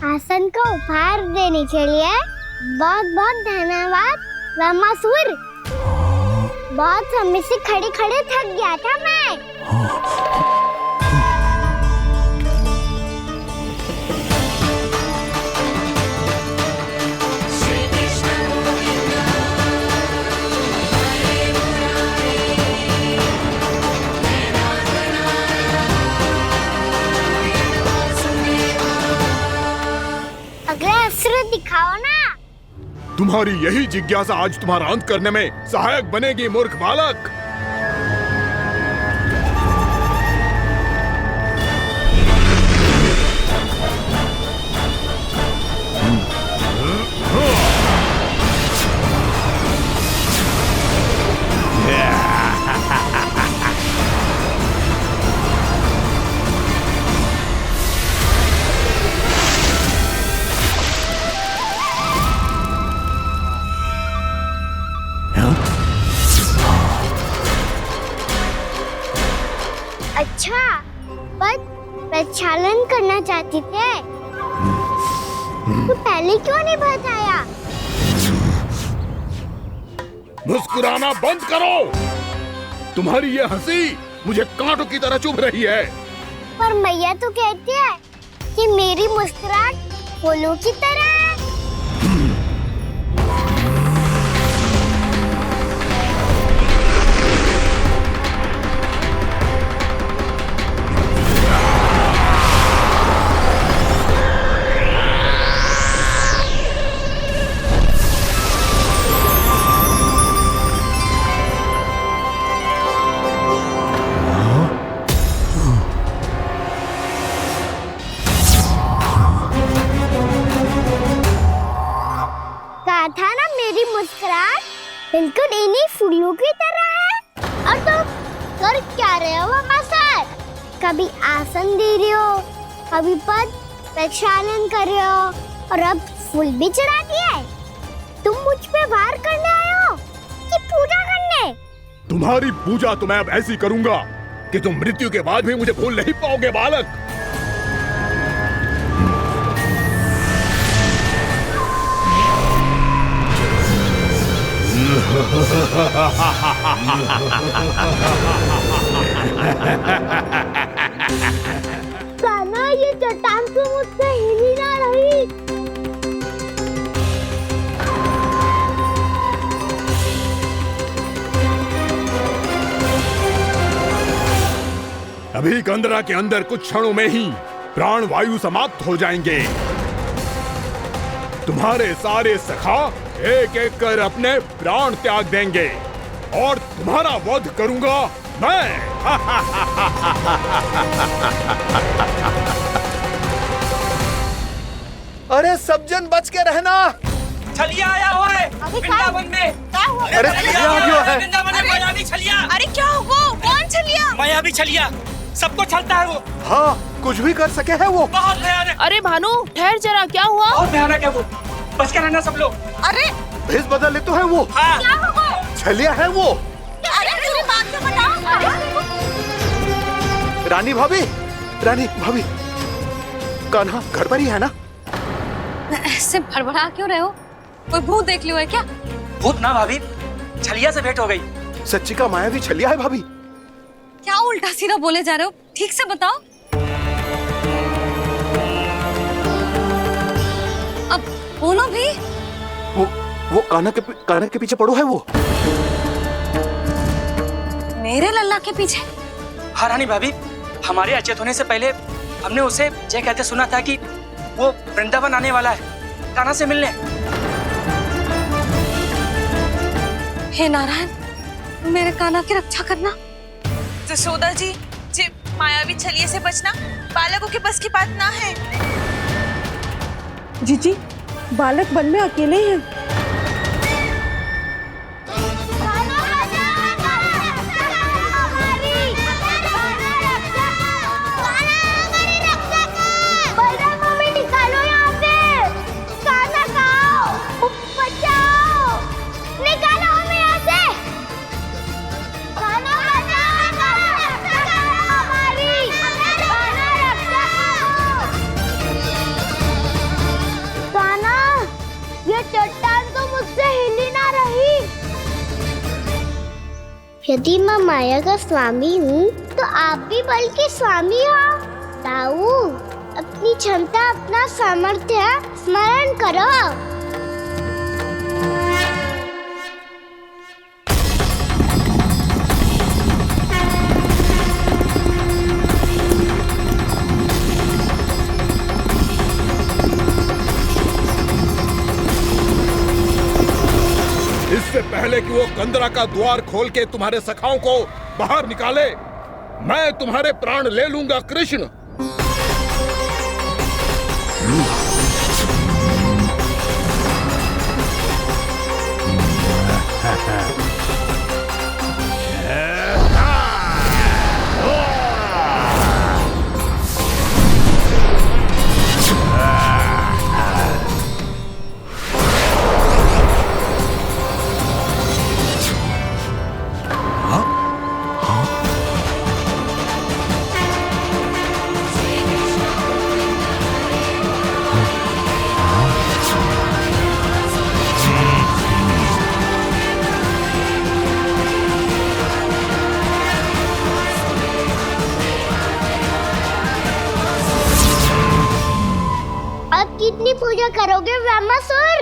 आसन को उपहार देने के लिए बहुत बहुत धन्यवाद ब्रह्मासुर। बहुत समय से खड़े खड़े थक गया था मैं। अगला अस्त्र दिखाओ ना। तुम्हारी यही जिज्ञासा आज तुम्हारा अंत करने में सहायक बनेगी मूर्ख बालक। अच्छा, पर प्रक्षालन करना चाहती थे तो पहले क्यों नहीं बताया? मुस्कुराना बंद करो। तुम्हारी ये हंसी मुझे कांटों की तरह चुभ रही है। पर मैया तो कहती है कि मेरी मुस्कुराहट फूलों की तरह है। था ना मेरी मुस्कुराहट बिल्कुल इन्हीं फूलों की तरह है। और तुम कर क्या रहे हो ब्रह्मासुर? कभी आसन दे रहे हो, कभी पद प्रक्षालन कर रहे हो और अब फूल भी चढ़ा दिए। तुम मुझ पे वार करने आए हो कि पूजा करने? तुम्हारी पूजा तो मैं अब ऐसी करूंगा कि तुम मृत्यु के बाद भी मुझे भूल नहीं पाओगे बालक। कान्हा, ये चट्टान तो मुझसे हिल ही ना रही। अभी कंदरा के अंदर कुछ क्षणों में ही प्राण वायु समाप्त हो जाएंगे। तुम्हारे सारे सखा एक एक कर अपने प्राण त्याग देंगे और तुम्हारा वध करूंगा मैं। अरे सब जन बच के रहना। छलिया आया हुआ है वृंदावन में। अरे छलिया आ गया है। वृंदावन में मायावी छलिया। अरे क्या हुआ? कौन छलिया? मायावी छलिया, सबको छलता है वो। हाँ, कुछ भी कर सके है वो। बहुत भयानक। अरे भानु, ठहर जरा, क्या हुआ? बहुत भयानक है वो, बच के रहना सब लोग। अरे भेष बदल ले तो है वो। हाँ। क्या हुआ? छलिया है वो। अरे बात तो बताओ। रानी भाभी, रानी भाभी, कान्हा घर पर ही है ना? ऐसे भड़बड़ा क्यों रहे हो? कोई भूत देख लियो है क्या? भूत ना भाभी, छलिया से भेंट हो गई। सच्ची का मायावी छलिया है भाभी। क्या उल्टा सीधा बोले जा रहे हो? ठीक से बताओ। अब बोलो भी। वो कान्हा के पीछे पड़ो है वो। मेरे लल्ला के पीछे? हाँ रानी भाभी, हमारे अचेत होने से पहले हमने उसे ये कहते सुना था कि वो वृंदावन आने वाला है कान्हा से मिलने। हे नारायण, मेरे कान्हा की रक्षा करना। जसोदा जी, मायावी छलिए से बचना बालकों के बस की बात ना है। जीजी, बालक वन में अकेले हैं। यदि मैं माया का स्वामी हूँ तो आप भी बल के स्वामी हो। ताऊ, अपनी क्षमता, अपना सामर्थ्य स्मरण करो। इससे पहले कि वो कंदरा का द्वार खोल के तुम्हारे सखाओं को बाहर निकाले, मैं तुम्हारे प्राण ले लूंगा कृष्ण। कितनी पूजा करोगे ब्रह्मासुर?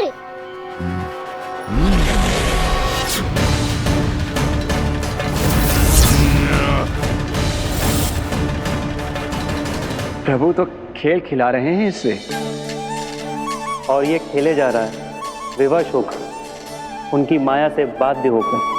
प्रभु तो खेल खिला रहे हैं इससे, और ये खेले जा रहा है विवश होकर, उनकी माया से बाध्य होकर।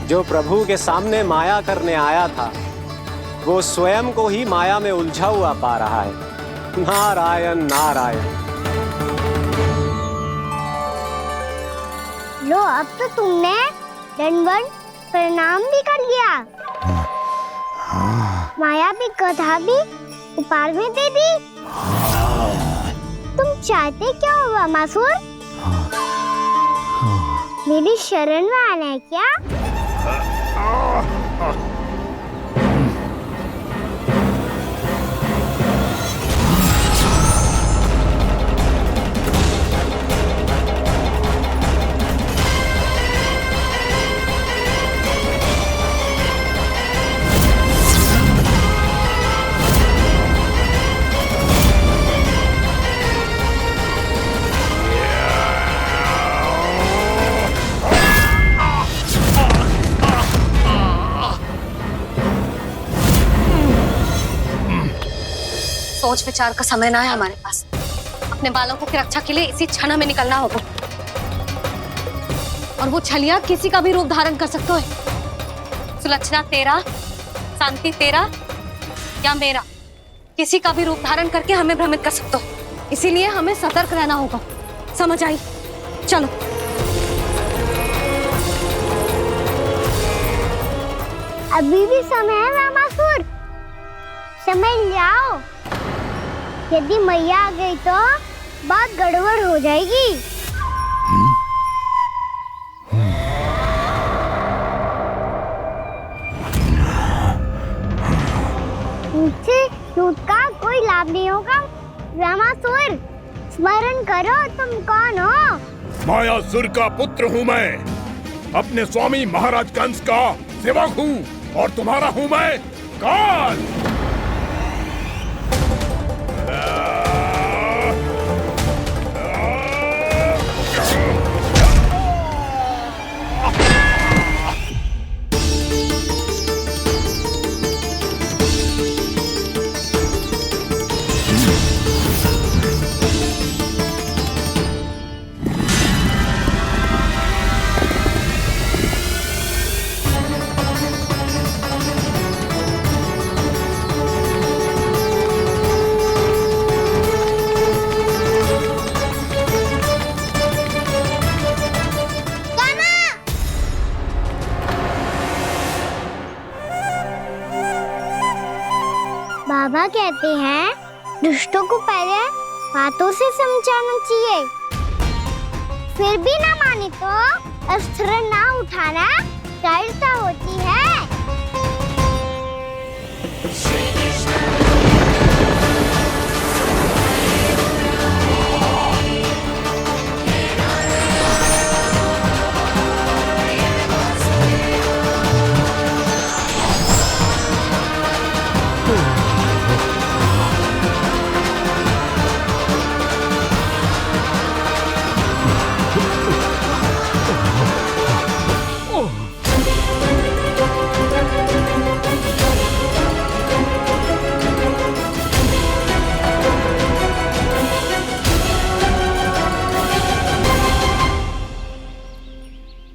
जो प्रभु के सामने माया करने आया था, वो स्वयं को ही माया में उलझा हुआ पा रहा है। नारायण नारायण। लो, अब तो तुमने दंडवत प्रणाम भी कर लिया, माया भी कथा भी उपहार भी दे दी। तुम चाहते क्या हो ब्रह्मासुर? मेरी शरण में आना है क्या? सोच विचार का समय ना है हमारे पास। अपने बालकों की रक्षा के लिए इसी क्षण हमें निकलना होगा। और वो छलिया किसी का भी रूप धारण कर सकते है। सुलक्षणा तेरा, शांति तेरा या मेरा, किसी का भी रूप धारण करके हमें भ्रमित कर सकते हो। इसीलिए हमें सतर्क रहना होगा। समझ आई? चलो। अभी भी समय है रामासुर, समझ जाओ। यदि मैया आ गई तो बात गड़बड़ हो जाएगी। मुझसे झूठ का कोई लाभ नहीं होगा। रामासुर, स्मरण करो तुम कौन हो। मायासुर का पुत्र हूँ मैं, अपने स्वामी महाराज कंस का सेवक हूँ, और तुम्हारा हूँ मैं काल। बाबा कहते हैं दुष्टों को पहले बातों से समझाना चाहिए, फिर भी ना माने तो अस्त्र ना उठाना कायरता होती है।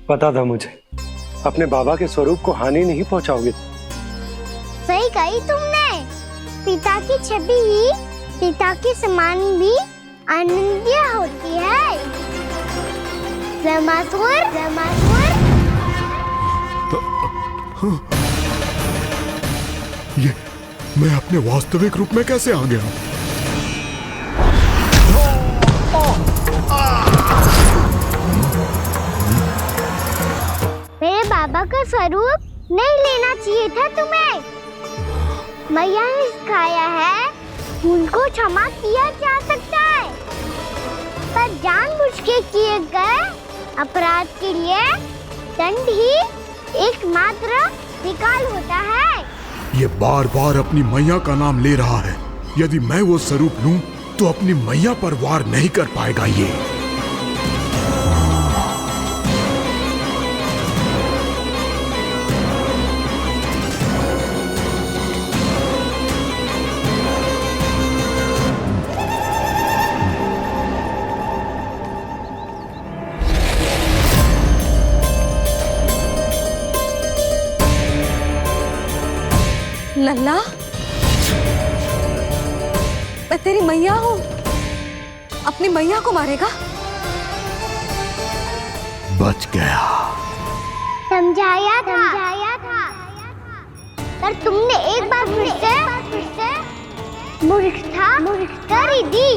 पता था मुझे, अपने बाबा के स्वरूप को हानि नहीं पहुंचाओगे। सही कही तुमने। पिता की छवि ही पिता के समान भी अनन्य होती है। रामासुर, रामासुर। ये मैं अपने वास्तविक रूप में कैसे आ गया? मेरे बाबा का स्वरूप नहीं लेना चाहिए था तुम्हें। मैया ने सिखाया है उनको क्षमा किया जा सकता है, पर जानबूझ के किए गए अपराध के लिए दंड ही एकमात्र निकाल होता है। ये बार बार अपनी मैया का नाम ले रहा है। यदि मैं वो स्वरूप लूं तो अपनी मैया पर वार नहीं कर पाएगा ये। लल्ला, मैं तेरी मैया हूँ, अपनी मैया को मारेगा? बच गया। समझाया था, पर तुमने एक बार फिर से मूर्खता कर ही दी।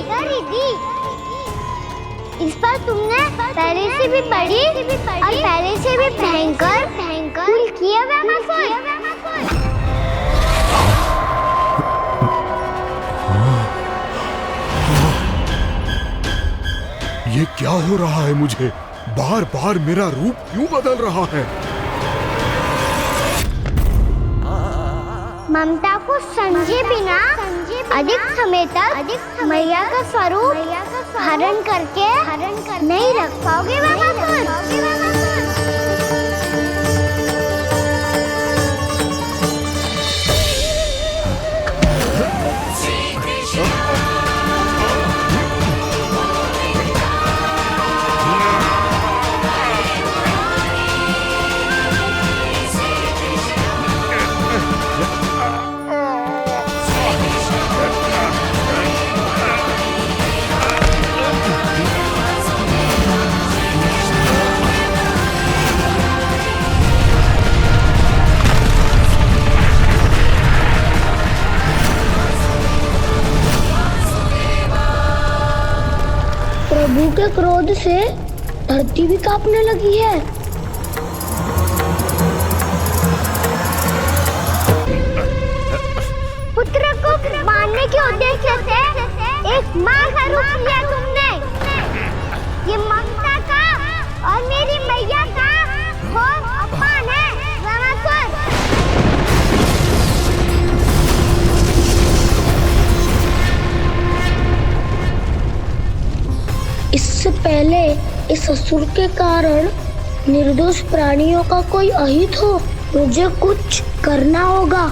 इस पर तुमने पहले से भी बड़ी और पहले से भी भयंकर भूल किया रामासुर। ये क्या हो रहा है मुझे? बार बार मेरा रूप क्यों बदल रहा है? ममता को समझे बिना अधिक समय तक मैया का स्वरूप हरण करके नहीं रख पाओगे रामासुर। प्रभु के क्रोध से धरती भी कांपने लगी है। पुत्र को मारने के उद्देश्य से एक माँ का रूप लिया तुमने। ये ममता का और मेरी मैया का घोर अपमान है रामासुर। इससे पहले इस असुर के कारण निर्दोष प्राणियों का कोई अहित हो, मुझे कुछ करना होगा।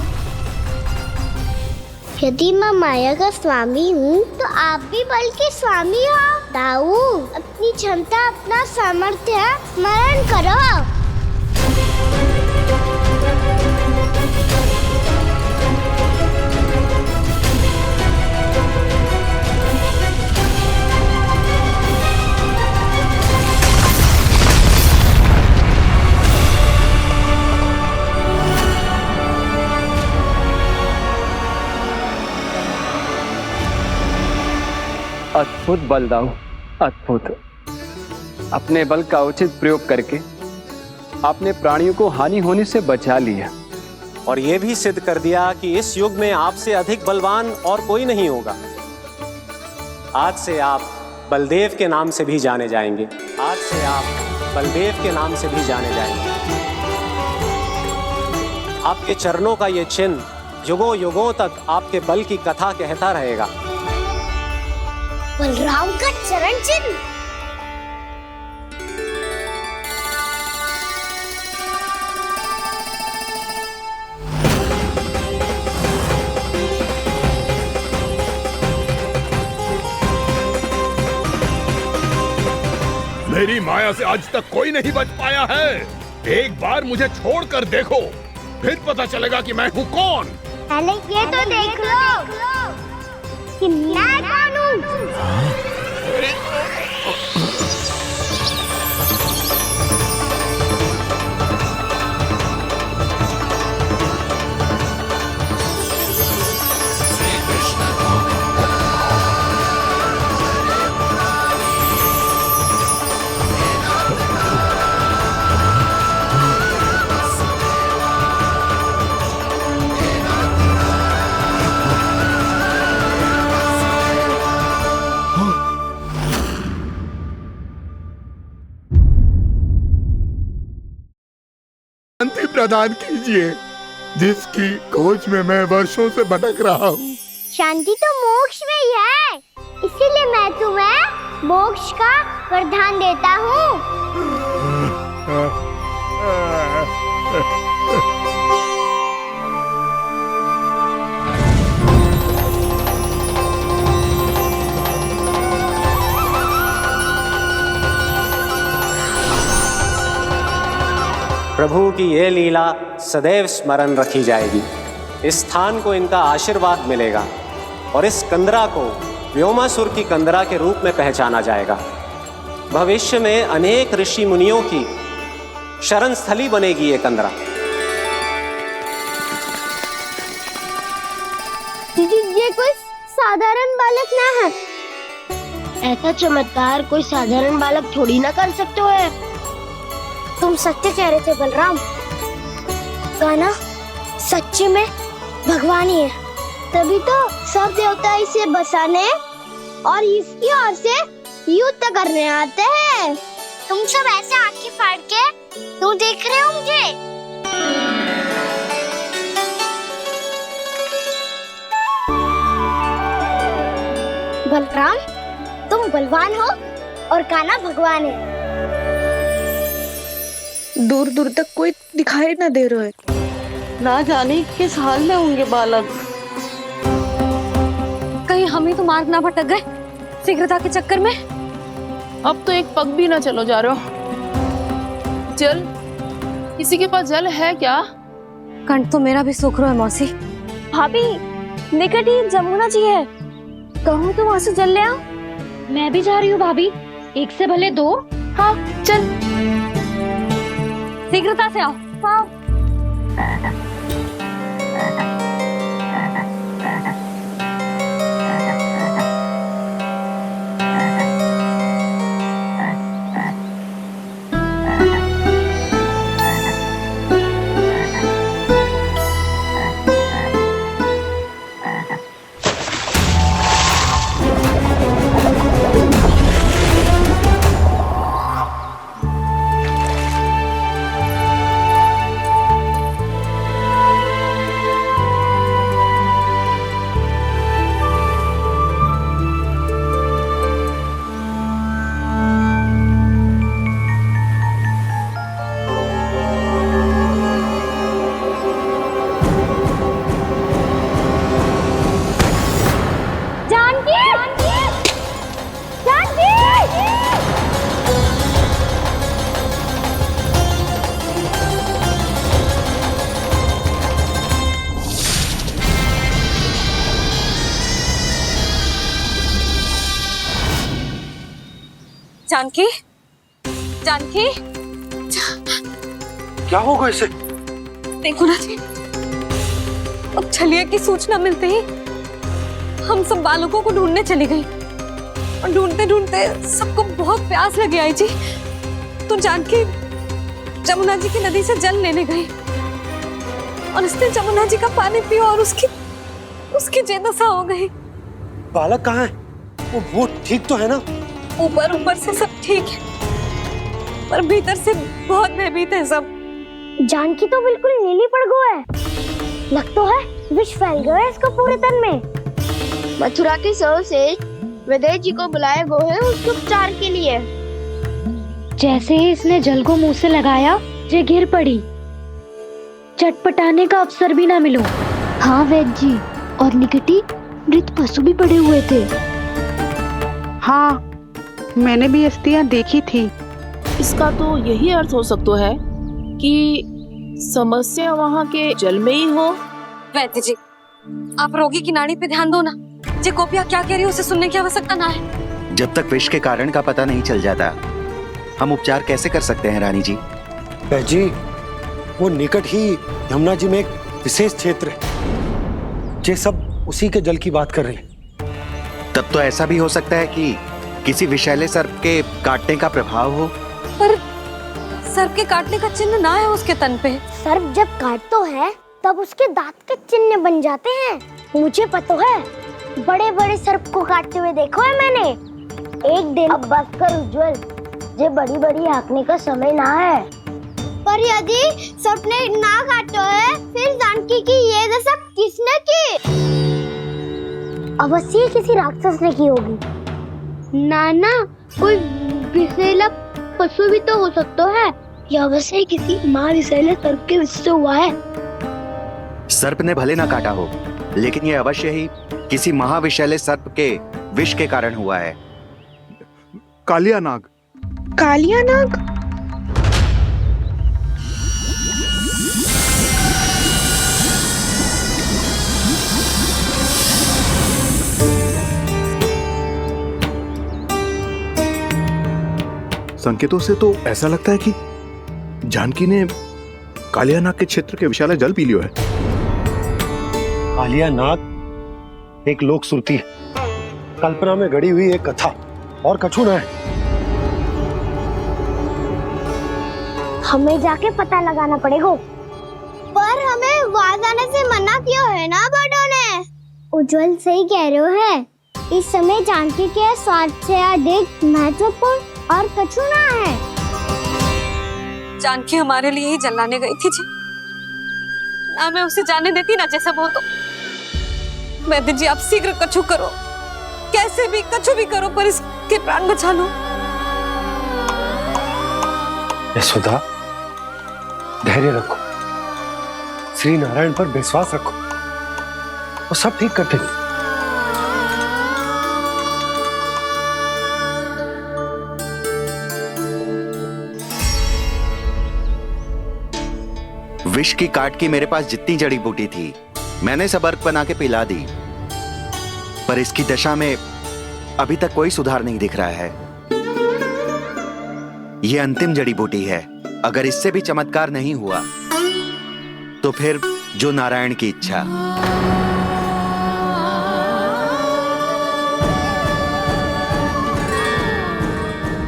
यदि मैं माया का स्वामी हूँ तो आप भी बल के स्वामी हो। दाऊ, अपनी क्षमता अपना सामर्थ्य स्मरण करो। अद्भुत बलदाऊ, अद्भुत। अपने बल का उचित प्रयोग करके आपने प्राणियों को हानि होने से बचा लिया और ये भी सिद्ध कर दिया कि इस युग में आपसे अधिक बलवान और कोई नहीं होगा। आज से आप बलदेव के नाम से भी जाने जाएंगे। आज से आप बलदेव के नाम से भी जाने जाएंगे। आपके चरणों का ये चिन्ह युगों युगों तक आपके बल की कथा कहता रहेगा। बलराम का चरण चिन्ह। मेरी माया से आज तक कोई नहीं बच पाया है। एक बार मुझे छोड़कर देखो, फिर पता चलेगा कि मैं हूँ कौन। पहले ये तो देख लो कि मैं कौन हूँ। शांति प्रदान कीजिए, जिसकी खोज में मैं वर्षों से भटक रहा हूँ। शांति तो मोक्ष में ही है, इसीलिए मैं तुम्हें मोक्ष का वरदान देता हूँ। प्रभु की ये लीला सदैव स्मरण रखी जाएगी। इस स्थान को इनका आशीर्वाद मिलेगा और इस कंदरा को व्योमासुर की कंदरा के रूप में पहचाना जाएगा। भविष्य में अनेक ऋषि मुनियों की शरण स्थली बनेगी ये कंदरा। दीदी, ये कोई साधारण बालक ना है। ऐसा चमत्कार कोई साधारण बालक थोड़ी ना कर सकते हो। तुम सत्य कह रहे थे बलराम। गाना सच्ची में भगवान ही है, तभी तो सब देवता इसे बसाने और इसकी ओर से युद्ध करने आते हैं। तुम सब ऐसे आंखें फाड़ के क्यों देख रहे हो मुझे? बलराम, तुम बलवान हो और कान्हा भगवान है। दूर दूर तक कोई दिखाई न दे रहा है। ना जाने किस हाल में होंगे बालक। कहीं हम ही तो मार्ग ना भटक गए शीघ्रता के चक्कर में। अब तो एक पग भी ना चलो जा रहे हो। जल, किसी के पास जल है क्या? कंठ तो मेरा भी सूख रहा है मौसी। भाभी, निकट ही जमुना जी है, कहूँ तो वहाँ से जल ले आओ। मैं भी जा रही हूँ भाभी, एक से भले दो। हाँ चल, शीघ्रता से आओ। हाँ। जानकी, जानकी, क्या होगा इसे? देखो ना जी, अब छलिया की सूचना मिलते ही हम सब बालकों को ढूंढने चली गई और ढूंढते ढूंढते सबको बहुत प्यास लगी आई जी। तो जानकी जमुना जी की नदी से जल लेने गई और उसने जमुना जी का पानी पिया और उसकी जेदशा हो गई। बालक कहाँ है? वो ठीक तो है ना? ऊपर से सब ठीक है, पर भीतर से बहुत भयभीत है सब। जानकी तो बिल्कुल नीली पड़ गया है, लग तो है विष फैल गया है इसको पूरे तन में। मथुरा के सर्वश्रेष्ठ विदेह जी को बुलाए गए हैं उसके उपचार के लिए। जैसे ही इसने जल को मुंह से लगाया, ये गिर पड़ी। चटपटाने का अवसर भी ना मिलो। हाँ वैद्य जी, और निकटी मृत पशु भी पड़े हुए थे। हाँ, मैंने भी अस्थियां देखी थी। इसका तो यही अर्थ हो सकता है कि समस्या वहाँ के जल में ही हो। वैद्य जी, आप रोगी की नाड़ी पे ध्यान दो ना। जे गोपिया क्या कह रही है उसे सुनने की आवश्यकता ना है। जब तक विष के कारण का पता नहीं चल जाता, हम उपचार कैसे कर सकते हैं रानी जी? जी, वो निकट ही यमुना जी में एक विशेष क्षेत्र है। ये सब उसी के जल की बात कर रहे हैं। तब तो ऐसा भी हो सकता है कि किसी विषैले सर्प के काटने का प्रभाव हो। पर सर्प के काटने का चिन्ह ना है उसके तन पे। सर्प जब काटता है तब उसके दांत के चिन्ह बन जाते हैं। मुझे पता है, बड़े बड़े सर्प को काटते हुए देखो है मैंने। एक दिन अब बस कर उज्जवल, ये बड़ी बड़ी हाँकने का समय ना है। पर यदि सर्प ने ना काटा है, फिर जानकी की ये दशा किसने की? अवश्य किसी राक्षस ने की होगी। नाना, कोई विषैला पशु भी तो हो सकता है। यह अवश्य किसी महाविषैले सर्प के विष से हुआ है। सर्प ने भले ना काटा हो, लेकिन ये अवश्य ही किसी महाविषैले सर्प के विष के कारण हुआ है। कालिया नाग। कालिया नाग? संकेतों से तो ऐसा लगता है कि जानकी ने कालिया नाग के क्षेत्र के विशाल जल पी लियो है। कालिया नाग एक लोक श्रुति है, कल्पना में गढ़ी हुई एक कथा, और कछु ना है। हमें जाके पता लगाना पड़ेगा। पर हमें वहां जाने से मना किया है ना बड़ों ने। उज्जवल सही कह रहे हो है। इस समय जानकी के स्वार्थ से अधिक महत्वपूर्ण और कछु ना है। जानकी हमारे लिए ही जलाने गई थी जी, ना मैं उसे जाने देती ना जैसा वो। तो वैद्य जी, आप शीघ्र कछु करो, कैसे भी कछु भी करो, पर इसके प्राण बचा लो। यशोदा, धैर्य रखो, श्री नारायण पर विश्वास रखो, वो सब ठीक कर देंगे। विष की काट की मेरे पास जितनी जड़ी बूटी थी, मैंने सब अर्क बना के पिला दी, पर इसकी दशा में अभी तक कोई सुधार नहीं दिख रहा है। यह अंतिम जड़ी बूटी है। अगर इससे भी चमत्कार नहीं हुआ, तो फिर जो नारायण की इच्छा।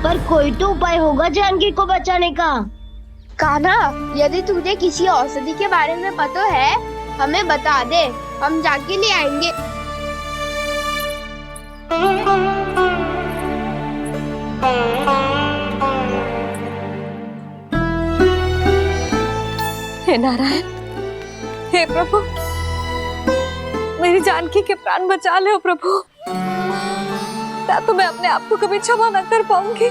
पर कोई तो उपाय होगा जानकी को बचाने का। कान्हा, यदि तुझे किसी औषधि के बारे में पता है, हमें बता दे, हम जाके ले आएंगे। हे नारायण, हे प्रभु, मेरी जानकी के प्राण बचा ले प्रभु। या तो मैं अपने आप को कभी क्षमा न कर पाऊंगी।